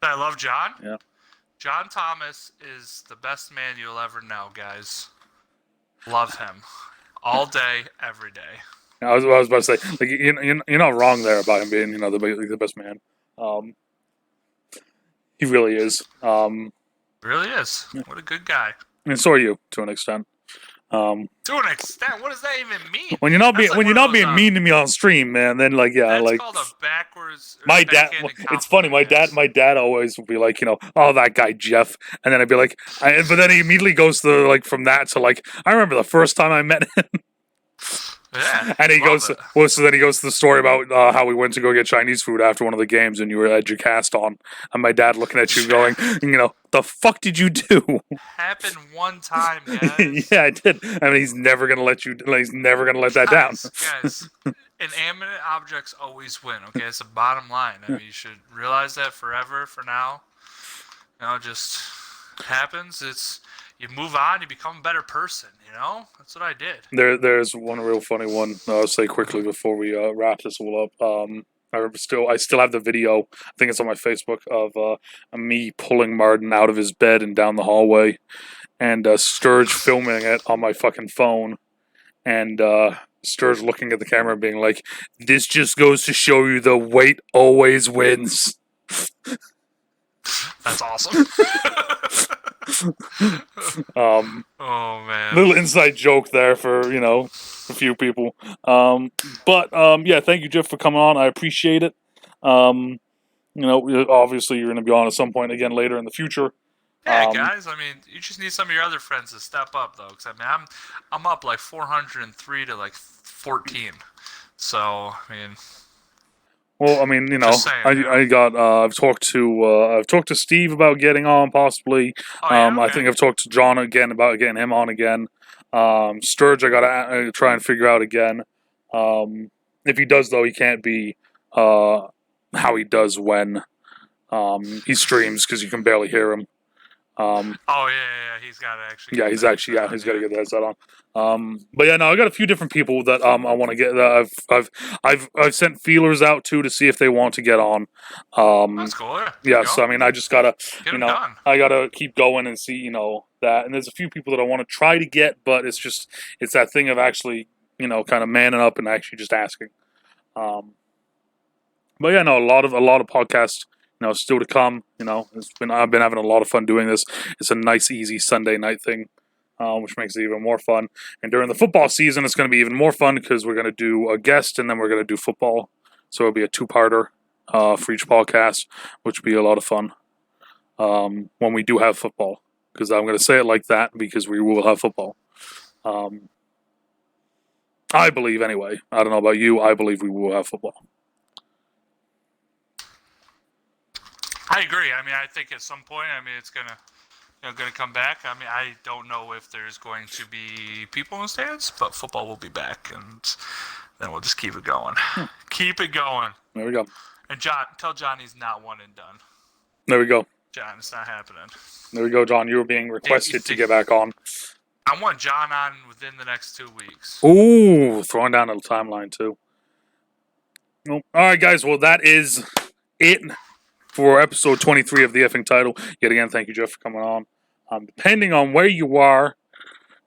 I love John. Yeah. John Thomas is the best man you'll ever know, guys. Love him all day, every day. I was about to say, like, you're not wrong there about him being, the best man. He really is. Really is. What a good guy. And so are you, to an extent. To an extent, what does that even mean? When you're not being mean to me on stream, man, then that's called a backwards. My dad. It's funny. My dad always would be like, oh, that guy Jeff, and then I'd be like, but then he immediately goes to from that to I remember the first time I met him. Yeah, and he goes. So then he goes to the story about how we went to go get Chinese food after one of the games, and you were at your cast on, and my dad looking at you, going, the fuck did you do? Happened one time, guys. Yeah, I did. I mean, he's never gonna let you. He's never gonna let that down. Guys, inanimate objects always win. Okay, it's the bottom line. I mean, you should realize that forever. For now, just happens. you move on, you become a better person. That's what I did. There's one real funny one I'll say quickly before we wrap this all up. I still have the video. I think it's on my Facebook of me pulling Martin out of his bed and down the hallway, and Sturge filming it on my fucking phone, and Sturge looking at the camera and being like, "This just goes to show you the weight always wins." That's awesome. Oh man, little inside joke there for a few people. Yeah, thank you, Jeff, for coming on. I appreciate it. Obviously you're going to be on at some point again later in the future. Yeah, guys. I mean, you just need some of your other friends to step up, though. Because I'm up like 403 to like 14. So I mean. Well, I mean, saying, I've talked to Steve about getting on possibly. Oh, yeah? Okay. I think I've talked to John again about getting him on again. Sturge, I gotta try and figure out again. If he does, though, he can't be how he does when he streams, because you can barely hear him. He's got to actually. Yeah, he's got to get the headset on. But yeah, no, I got a few different people that I want to get. I've sent feelers out to see if they want to get on. That's cool. Yeah, so I mean, I just gotta done. I gotta keep going and see that. And there's a few people that I want to try to get, but it's that thing of actually kind of manning up and actually just asking. But yeah, no, a lot of podcasts. Still to come. I've been having a lot of fun doing this. It's a nice, easy Sunday night thing, which makes it even more fun. And during the football season, it's going to be even more fun because we're going to do a guest and then we're going to do football. So it'll be a two-parter for each podcast, which will be a lot of fun when we do have football. Because I'm going to say it like that because we will have football. I believe anyway. I don't know about you. I believe we will have football. I agree. I mean, I think at some point, it's gonna come back. I mean, I don't know if there's going to be people in the stands, but football will be back, and then we'll just keep it going. Keep it going. There we go. And tell John he's not one and done. There we go. John, it's not happening. There we go, John. You were being requested to get back on. I want John on within the next 2 weeks. Ooh, throwing down a timeline too. Well, all right, guys. Well, that is it for episode 23 of the effing title. Yet again, thank you, Jeff, for coming on. Depending on where you are,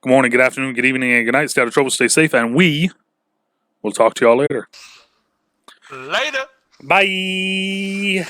good morning, good afternoon, good evening, and good night. Stay out of trouble, stay safe, and we will talk to y'all later. Later. Bye.